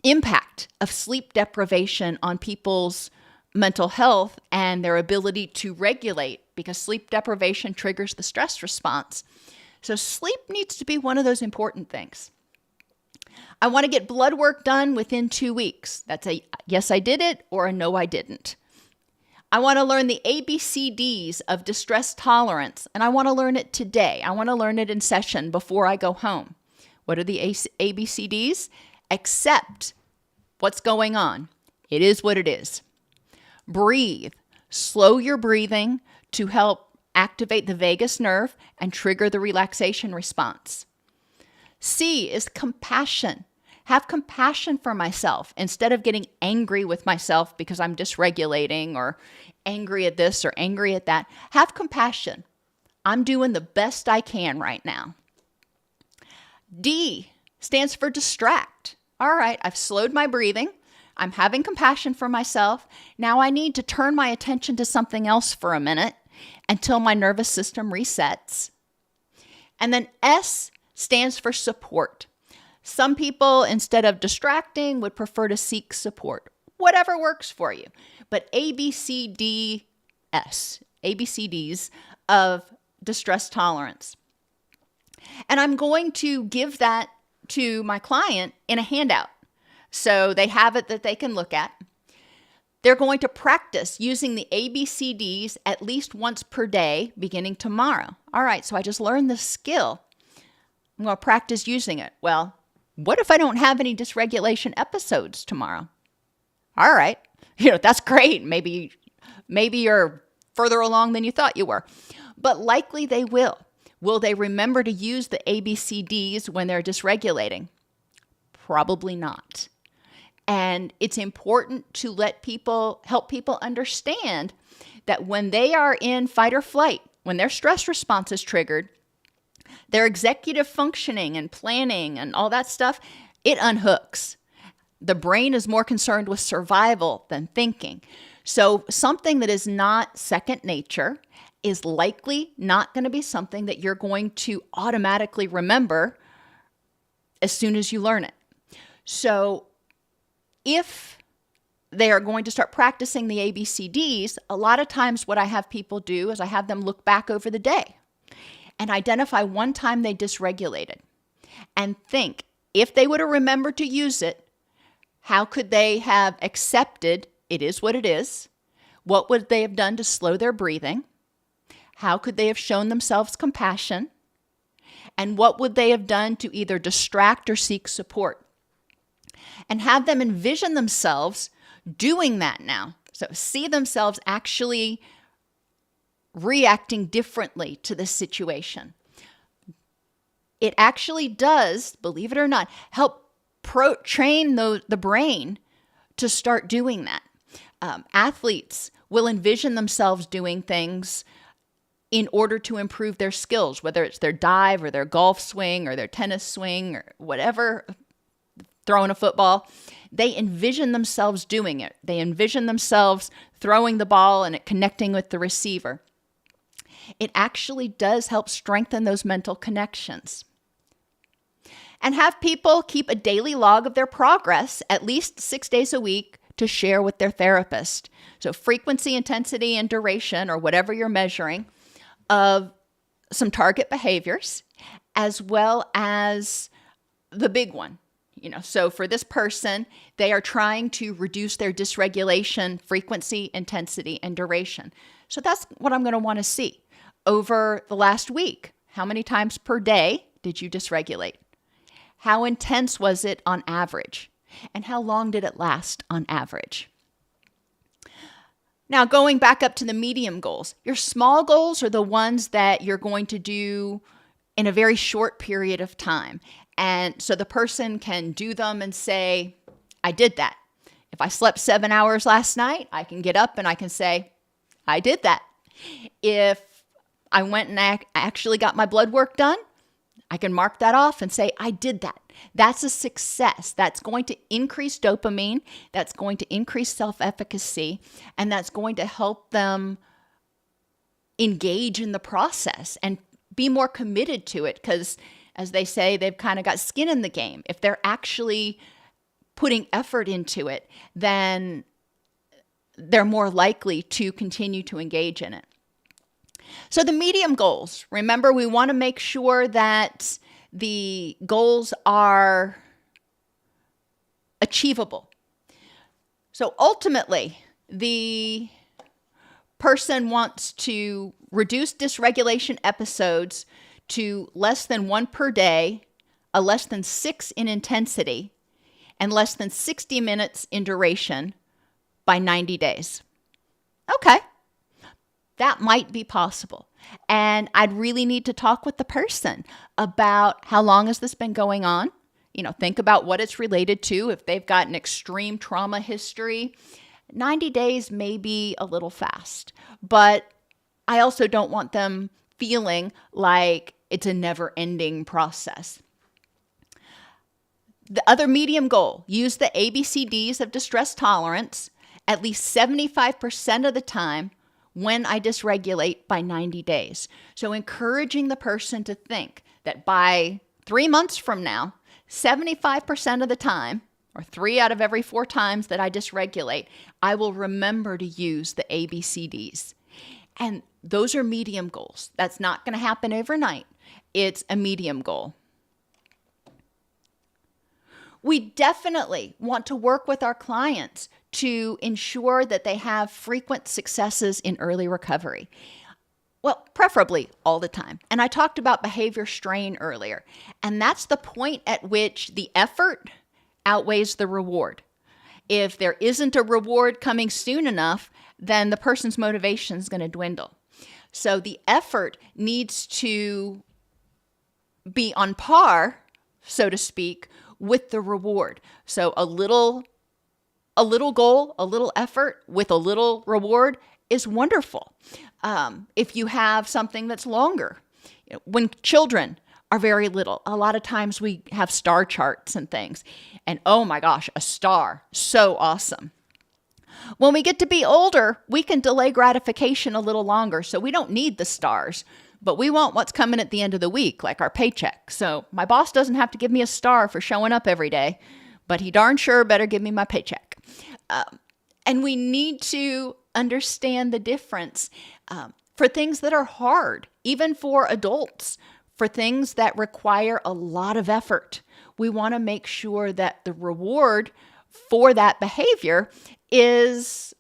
impact of sleep deprivation on people's mental health and their ability to regulate, because sleep deprivation triggers the stress response. So sleep needs to be one of those important things. I want to get blood work done within 2 weeks. That's a yes, I did it, or a no, I didn't. I want to learn the ABCDs of distress tolerance, and I want to learn it today. I want to learn it in session before I go home. What are the ABCDs? Accept what's going on. It is what it is. Breathe. Slow your breathing to help activate the vagus nerve and trigger the relaxation response. C is compassion. Have compassion for myself instead of getting angry with myself because I'm dysregulating or angry at this or angry at that. Have compassion. I'm doing the best I can right now. D stands for distract. All right, I've slowed my breathing. I'm having compassion for myself. Now I need to turn my attention to something else for a minute until my nervous system resets. And then S stands for support. Some people, instead of distracting, would prefer to seek support. Whatever works for you. But ABCDs of distress tolerance. And I'm going to give that to my client in a handout. So they have it that they can look at. They're going to practice using the ABCDs at least once per day beginning tomorrow. All right, so I just learned the skill. I'm going to practice using it. Well, what if I don't have any dysregulation episodes tomorrow? All right, that's great. Maybe you're further along than you thought you were. But likely they will. Will they remember to use the ABCDs when they're dysregulating? Probably not. And it's important to help people understand that when they are in fight or flight, when their stress response is triggered, their executive functioning and planning and all that stuff, it unhooks. The brain is more concerned with survival than thinking. So something that is not second nature is likely not going to be something that you're going to automatically remember as soon as you learn it. So if they are going to start practicing the ABCDs, a lot of times what I have people do is I have them look back over the day and identify one time they dysregulated and think, if they would have remembered to use it, how could they have accepted it is what it is? What would they have done to slow their breathing? How could they have shown themselves compassion? And what would they have done to either distract or seek support? And have them envision themselves doing that now. So see themselves actually reacting differently to this situation. It actually does, believe it or not, help train the brain to start doing that. Athletes will envision themselves doing things in order to improve their skills, whether it's their dive or their golf swing or their tennis swing or whatever, throwing a football. They envision themselves doing it. They envision themselves throwing the ball and it connecting with the receiver. It actually does help strengthen those mental connections. And have people keep a daily log of their progress at least 6 days a week to share with their therapist. So frequency, intensity, and duration, or whatever you're measuring, of some target behaviors, as well as the big one. So for this person, they are trying to reduce their dysregulation frequency, intensity, and duration. So that's what I'm going to want to see. Over the last week, how many times per day did you dysregulate? How intense was it on average? And how long did it last on average? Now, going back up to the medium goals, your small goals are the ones that you're going to do in a very short period of time. And so the person can do them and say, I did that. If I slept 7 hours last night, I can get up and I can say, I did that. If I went and I actually got my blood work done, I can mark that off and say, I did that. That's a success. That's going to increase dopamine. That's going to increase self-efficacy. And that's going to help them engage in the process and be more committed to it. Because, as they say, they've kind of got skin in the game. If they're actually putting effort into it, then they're more likely to continue to engage in it. So the medium goals, remember, we want to make sure that the goals are achievable. So ultimately, the person wants to reduce dysregulation episodes to less than 1 per day, a less than 6 in intensity, and less than 60 minutes in duration by 90 days. Okay. That might be possible. And I'd really need to talk with the person about how long has this been going on? think about what it's related to. If they've got an extreme trauma history, 90 days may be a little fast, but I also don't want them feeling like it's a never-ending process. The other medium goal, use the ABCDs of distress tolerance at least 75% of the time when I dysregulate by 90 days. So encouraging the person to think that by 3 months from now, 75% of the time, or 3 out of every 4 times that I dysregulate, I will remember to use the ABCDs. And those are medium goals. That's not going to happen overnight. It's a medium goal. We definitely want to work with our clients to ensure that they have frequent successes in early recovery. Well, preferably all the time. And I talked about behavior strain earlier. And that's the point at which the effort outweighs the reward. If there isn't a reward coming soon enough, then the person's motivation is going to dwindle. So the effort needs to be on par, so to speak, with the reward. So a little goal, a little effort with a little reward is wonderful. If you have something that's longer, when children are very little, a lot of times we have star charts and things. And oh my gosh, a star, so awesome. When we get to be older, we can delay gratification a little longer. So we don't need the stars, but we want what's coming at the end of the week, like our paycheck. So my boss doesn't have to give me a star for showing up every day, but he darn sure better give me my paycheck. And we need to understand the difference for things that are hard, even for adults, for things that require a lot of effort. We want to make sure that the reward for that behavior is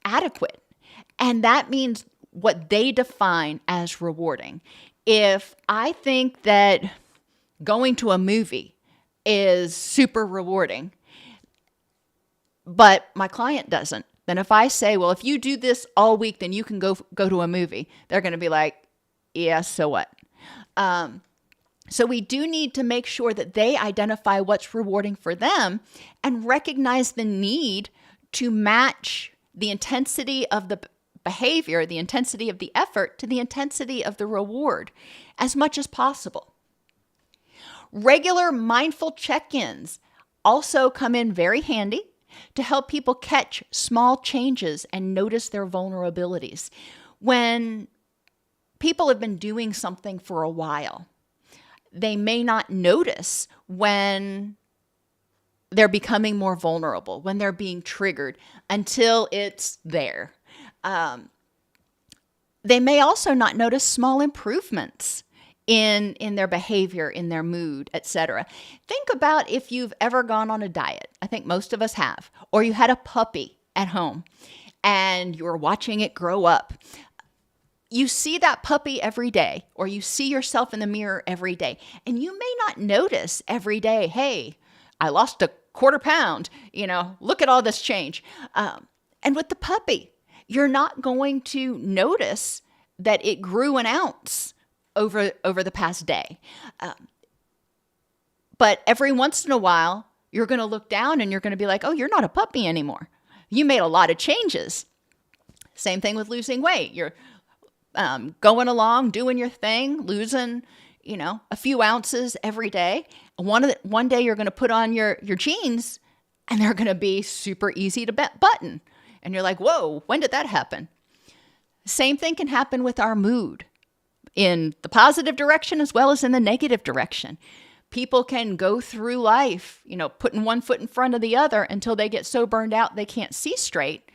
adequate. And that means what they define as rewarding. If I think that going to a movie is super rewarding, but my client doesn't, then if I say, well, if you do this all week, then you can go to a movie, they're going to be like, yeah, so what? So we do need to make sure that they identify what's rewarding for them and recognize the need to match the intensity of the behavior, the intensity of the effort to the intensity of the reward as much as possible. Regular mindful check-ins also come in very handy to help people catch small changes and notice their vulnerabilities. When people have been doing something for a while, they may not notice when they're becoming more vulnerable, when they're being triggered, until it's there. They may also not notice small improvements in their behavior, in their mood, etc. Think about if you've ever gone on a diet. I think most of us have. Or you had a puppy at home and you're watching it grow up. You see that puppy every day, or you see yourself in the mirror every day, and you may not notice every day, hey, I lost a quarter pound, look at all this change. And with the puppy, you're not going to notice that it grew an ounce over the past day. But every once in a while, you're going to look down and you're going to be like, oh, you're not a puppy anymore. You made a lot of changes. Same thing with losing weight. You're going along, doing your thing, losing, a few ounces every day. One day you're going to put on your jeans and they're going to be super easy to button. And you're like, whoa, when did that happen? Same thing can happen with our mood in the positive direction as well as in the negative direction. People can go through life, putting one foot in front of the other until they get so burned out they can't see straight,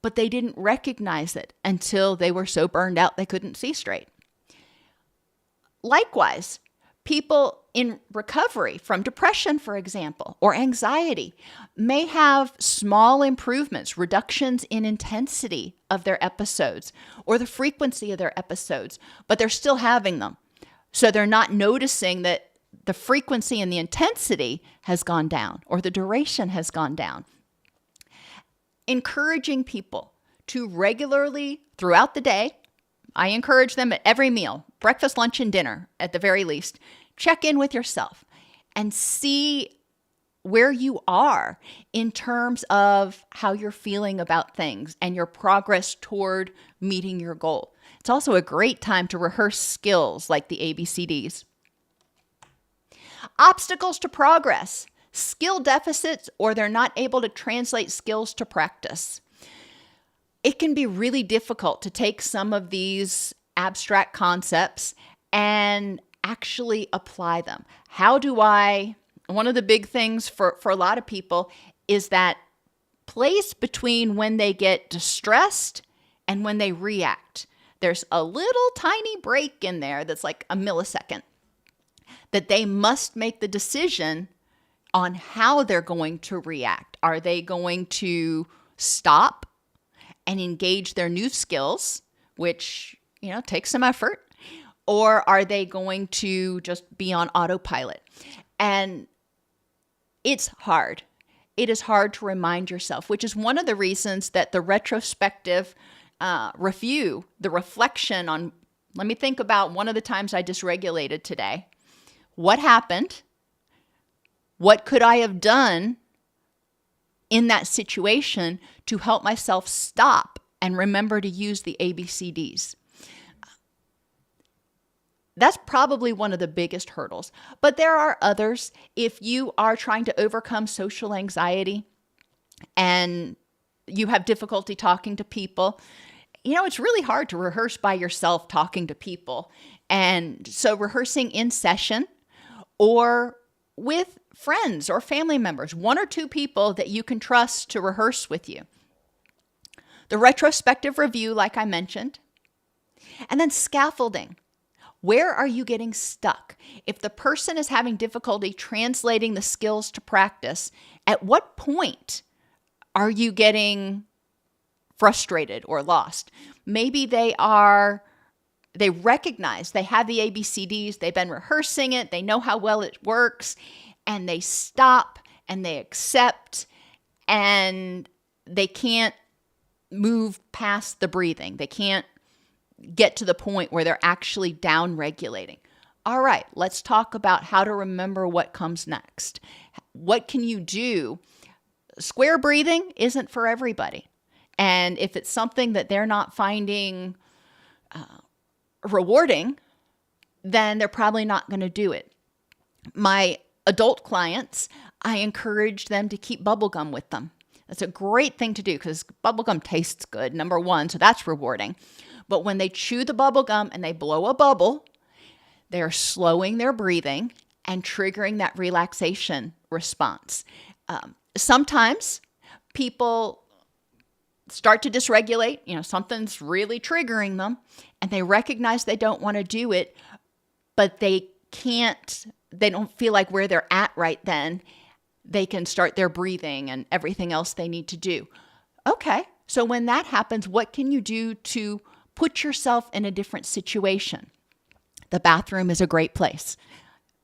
but they didn't recognize it until they were so burned out they couldn't see straight. Likewise, people in recovery from depression, for example, or anxiety may have small improvements, reductions in intensity of their episodes or the frequency of their episodes, but they're still having them. So they're not noticing that the frequency and the intensity has gone down or the duration has gone down. Encouraging people to regularly, throughout the day, I encourage them at every meal, breakfast, lunch, and dinner at the very least, check in with yourself and see where you are in terms of how you're feeling about things and your progress toward meeting your goal. It's also a great time to rehearse skills like the ABCDs. Obstacles to progress, skill deficits, or they're not able to translate skills to practice. It can be really difficult to take some of these abstract concepts and actually apply them. One of the big things for a lot of people is that place between when they get distressed and when they react. There's a little tiny break in there that's like a millisecond that they must make the decision on how they're going to react. Are they going to stop and engage their new skills, which, takes some effort, or are they going to just be on autopilot? And it's hard. It is hard to remind yourself, which is one of the reasons that the retrospective review, the reflection on, let me think about one of the times I dysregulated today. What happened? What could I have done in that situation to help myself stop and remember to use the ABCDs? That's probably one of the biggest hurdles. But there are others. If you are trying to overcome social anxiety and you have difficulty talking to people, it's really hard to rehearse by yourself talking to people. And so rehearsing in session or with friends or family members, one or two people that you can trust to rehearse with you. The retrospective review, like I mentioned. And then scaffolding. Where are you getting stuck? If the person is having difficulty translating the skills to practice, at what point are you getting frustrated or lost? Maybe they recognize they have the ABCDs, they've been rehearsing it, they know how well it works, and they stop and they accept, and they can't move past the breathing. They can't get to the point where they're actually down regulating. All right, let's talk about how to remember what comes next. What can you do? Square breathing isn't for everybody. And if it's something that they're not finding rewarding, then they're probably not going to do it. My adult clients, I encourage them to keep bubble gum with them. That's a great thing to do because bubble gum tastes good, number one, so that's rewarding. But when they chew the bubble gum and they blow a bubble, they are slowing their breathing and triggering that relaxation response. Sometimes people start to dysregulate, something's really triggering them, and they recognize they don't want to do it, but they don't feel like where they're at right then, they can start their breathing and everything else they need to do. Okay, so when that happens, what can you do to put yourself in a different situation? The bathroom is a great place.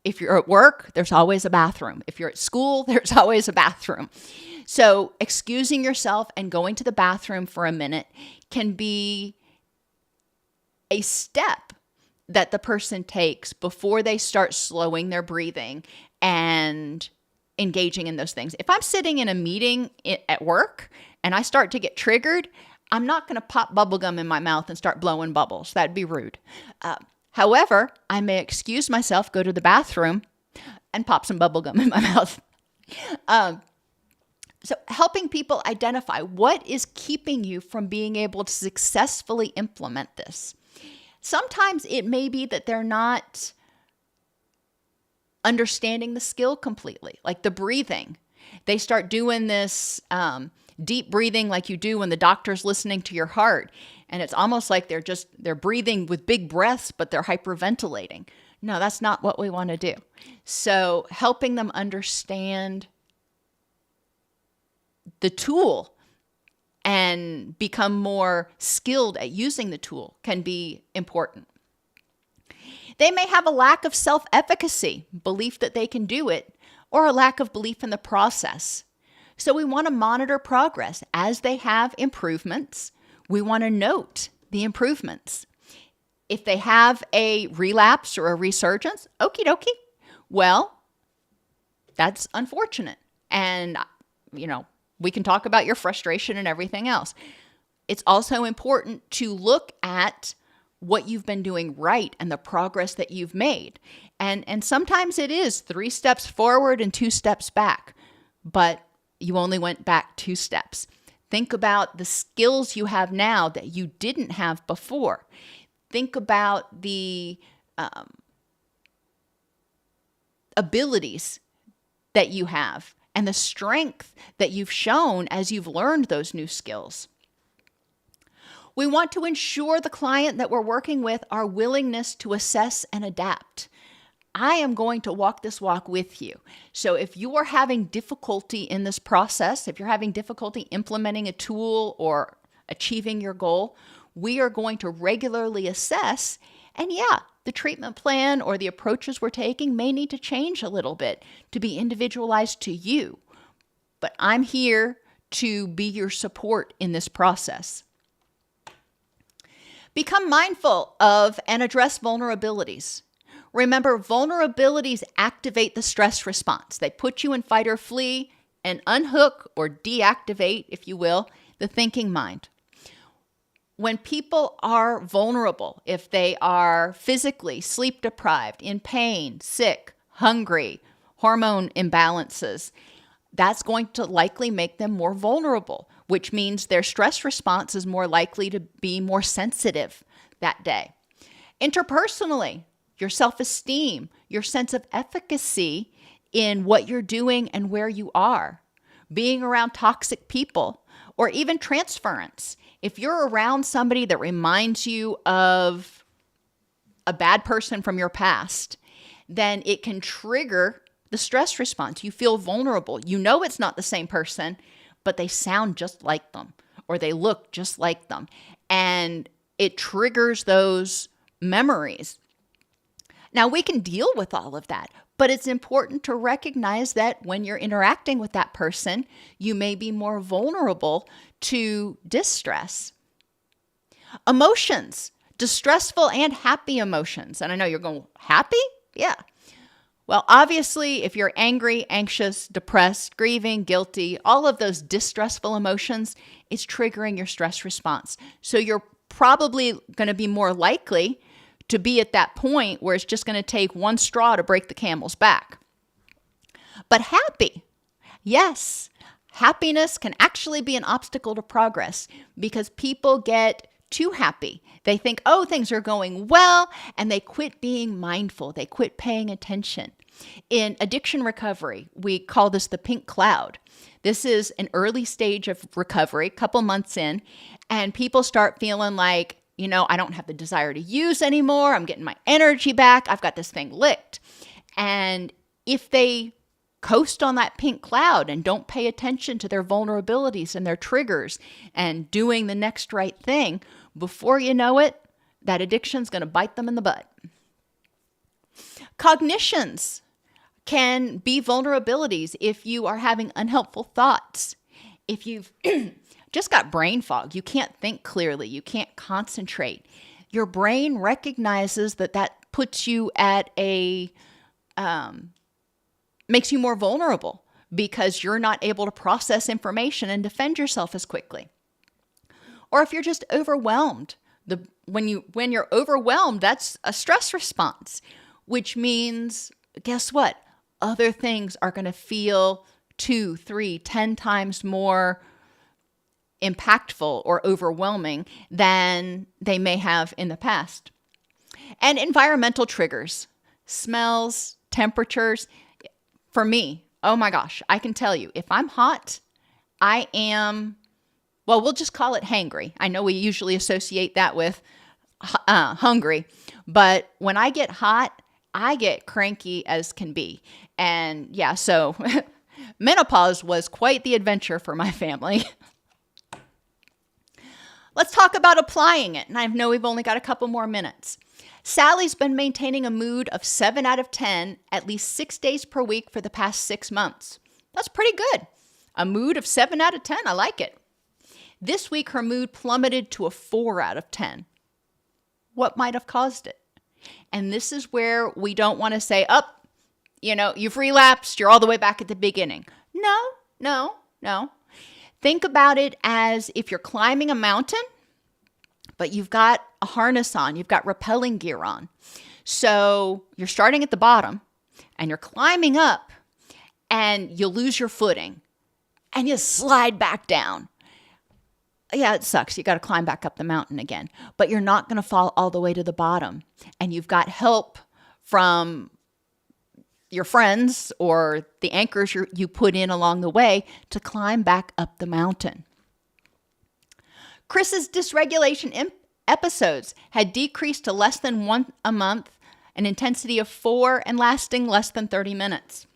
If you're at work, there's always a bathroom. If you're at school, there's always a bathroom. So excusing yourself and going to the bathroom for a minute can be a step that the person takes before they start slowing their breathing and engaging in those things. If I'm sitting in a meeting at work and I start to get triggered, I'm not going to pop bubblegum in my mouth and start blowing bubbles. That'd be rude. However, I may excuse myself, go to the bathroom, and pop some bubblegum in my mouth. So helping people identify what is keeping you from being able to successfully implement this. Sometimes it may be that they're not understanding the skill completely, like the breathing. They start doing this deep breathing like you do when the doctor's listening to your heart. And it's almost like they're breathing with big breaths, but they're hyperventilating. No, that's not what we want to do. So helping them understand the tool and become more skilled at using the tool can be important. They may have a lack of self-efficacy, belief that they can do it, or a lack of belief in the process. So we want to monitor progress. As they have improvements, we want to note the improvements. If they have a relapse or a resurgence, okie dokie. Well, That's unfortunate. And, we can talk about your frustration and everything else. It's also important to look at what you've been doing right and the progress that you've made. And sometimes it is 3 steps forward and 2 steps back, but you only went back 2 steps. Think about the skills you have now that you didn't have before. Think about the abilities that you have and the strength that you've shown as you've learned those new skills. We want to ensure the client that we're working with our willingness to assess and adapt. I am going to walk this walk with you. So if you are having difficulty in this process, if you're having difficulty implementing a tool or achieving your goal, we are going to regularly assess. And the treatment plan or the approaches we're taking may need to change a little bit to be individualized to you. But I'm here to be your support in this process. Become mindful of and address vulnerabilities. Remember, vulnerabilities activate the stress response. They put you in fight or flee and unhook or deactivate, if you will, the thinking mind. When people are vulnerable, if they are physically sleep deprived, in pain, sick, hungry, hormone imbalances, that's going to likely make them more vulnerable, which means their stress response is more likely to be more sensitive that day. Interpersonally, your self-esteem, your sense of efficacy in what you're doing and where you are, being around toxic people, or even transference. If you're around somebody that reminds you of a bad person from your past, then it can trigger the stress response. You feel vulnerable. You know it's not the same person, but they sound just like them or they look just like them. And it triggers those memories. Now, we can deal with all of that, but it's important to recognize that when you're interacting with that person, you may be more vulnerable to distress. Emotions, distressful and happy emotions. And I know you're going, happy? Yeah. Well, obviously, if you're angry, anxious, depressed, grieving, guilty, all of those distressful emotions, it's triggering your stress response. So you're probably going to be more likely to be at that point where it's just going to take one straw to break the camel's back. But happy, yes, happiness can actually be an obstacle to progress because people get too happy. They think, oh, things are going well, and they quit being mindful. They quit paying attention. In addiction recovery, we call this the pink cloud. This is an early stage of recovery, a couple months in, and people start feeling like, I don't have the desire to use anymore. I'm getting my energy back. I've got this thing licked. And if they coast on that pink cloud and don't pay attention to their vulnerabilities and their triggers and doing the next right thing, before you know it, that addiction's going to bite them in the butt. Cognitions can be vulnerabilities if you are having unhelpful thoughts. If you've just got brain fog, you can't think clearly, you can't concentrate. Your brain recognizes that puts you at makes you more vulnerable because you're not able to process information and defend yourself as quickly. Or if you're just overwhelmed, when you're overwhelmed, that's a stress response, which means, guess what? Other things are going to feel 2, 3, 10 times more impactful or overwhelming than they may have in the past. And environmental triggers, smells, temperatures. For me, oh my gosh, I can tell you, if I'm hot, I am, well, we'll just call it hangry. I know we usually associate that with hungry, but when I get hot, I get cranky as can be. And yeah, so menopause was quite the adventure for my family. Let's talk about applying it. And I know we've only got a couple more minutes. Sally's been maintaining a mood of 7 out of 10 at least 6 days per week for the past 6 months. That's pretty good. A mood of 7 out of 10. I like it. This week, her mood plummeted to a 4 out of 10. What might have caused it? And this is where we don't want to say, you've relapsed, you're all the way back at the beginning. No. Think about it as if you're climbing a mountain, but you've got a harness on, you've got rappelling gear on. So you're starting at the bottom and you're climbing up and you lose your footing and you slide back down. Yeah, it sucks. You got to climb back up the mountain again, but you're not going to fall all the way to the bottom. And you've got help from your friends or the anchors you put in along the way to climb back up the mountain. Chris's dysregulation episodes had decreased to less than 1 a month, an intensity of 4, and lasting less than 30 minutes.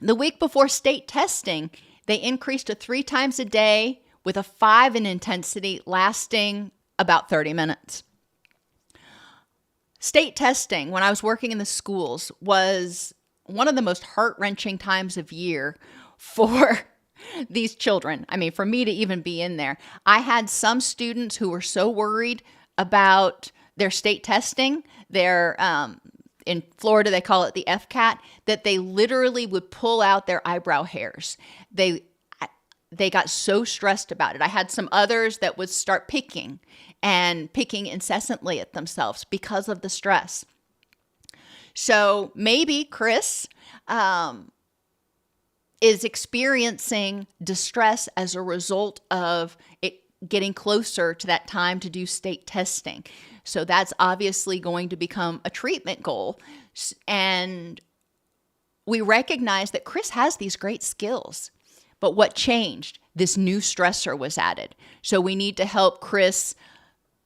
The week before state testing, they increased to 3 times a day with a 5 in intensity, lasting about 30 minutes. State testing, when I was working in the schools, was one of the most heart-wrenching times of year for these children. I mean, for me to even be in there. I had some students who were so worried about their state testing, in Florida, they call it the FCAT, that they literally would pull out their eyebrow hairs. They got so stressed about it. I had some others that would start picking incessantly at themselves because of the stress. So maybe Chris is experiencing distress as a result of it getting closer to that time to do state testing. So that's obviously going to become a treatment goal. And we recognize that Chris has these great skills. But what changed? This new stressor was added. So we need to help Chris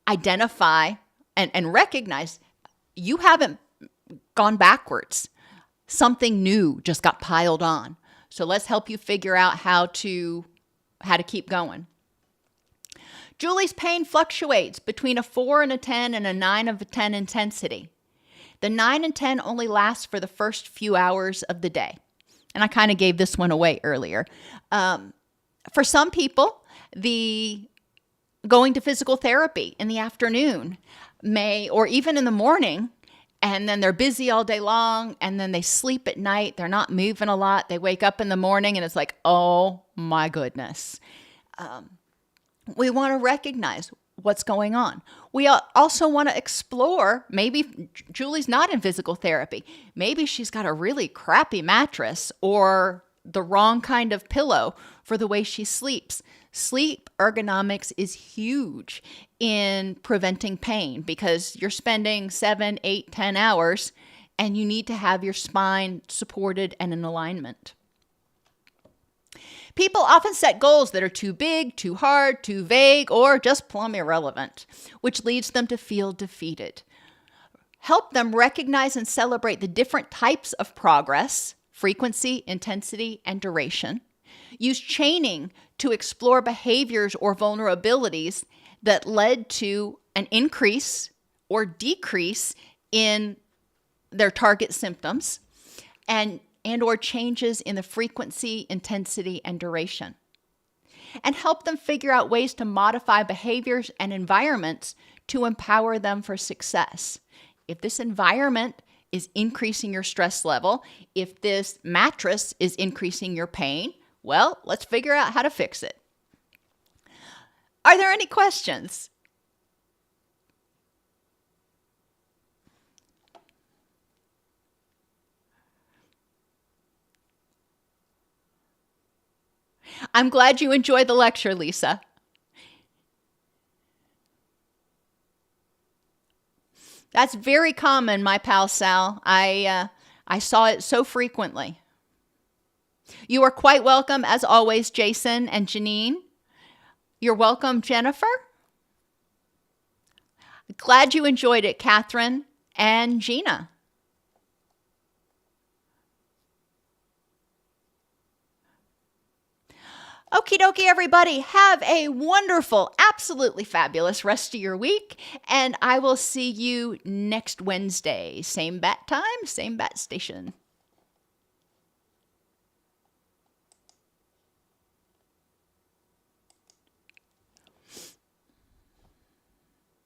identify and recognize you haven't gone backwards. Something new just got piled on. So let's help you figure out how to keep going. Julie's pain fluctuates between a 4 and a 10 and a 9 of a 10 intensity. The 9 and 10 only lasts for the first few hours of the day. And I kind of gave this one away earlier. For some people, the going to physical therapy in the afternoon or even in the morning, and then they're busy all day long, and then they sleep at night. They're not moving a lot. They wake up in the morning and it's like, oh my goodness. We want to recognize what's going on. We also want to explore, maybe Julie's not in physical therapy. Maybe she's got a really crappy mattress or the wrong kind of pillow for the way she sleeps. Sleep ergonomics is huge in preventing pain because you're spending 7, 8, 10 hours and you need to have your spine supported and in alignment. People often set goals that are too big, too hard, too vague, or just plumb irrelevant, which leads them to feel defeated. Help them recognize and celebrate the different types of progress, frequency, intensity, and duration. Use chaining to explore behaviors or vulnerabilities that led to an increase or decrease in their target symptoms and or changes in the frequency, intensity, and duration. And help them figure out ways to modify behaviors and environments to empower them for success. If this environment is increasing your stress level, if this mattress is increasing your pain, well, let's figure out how to fix it. Are there any questions? I'm glad you enjoyed the lecture, Lisa. That's very common, my pal Sal. I saw it so frequently. You are quite welcome, as always, Jason and Janine. You're welcome, Jennifer. Glad you enjoyed it, Catherine and Gina. Okie dokie, everybody. Have a wonderful, absolutely fabulous rest of your week. And I will see you next Wednesday. Same bat time, same bat station.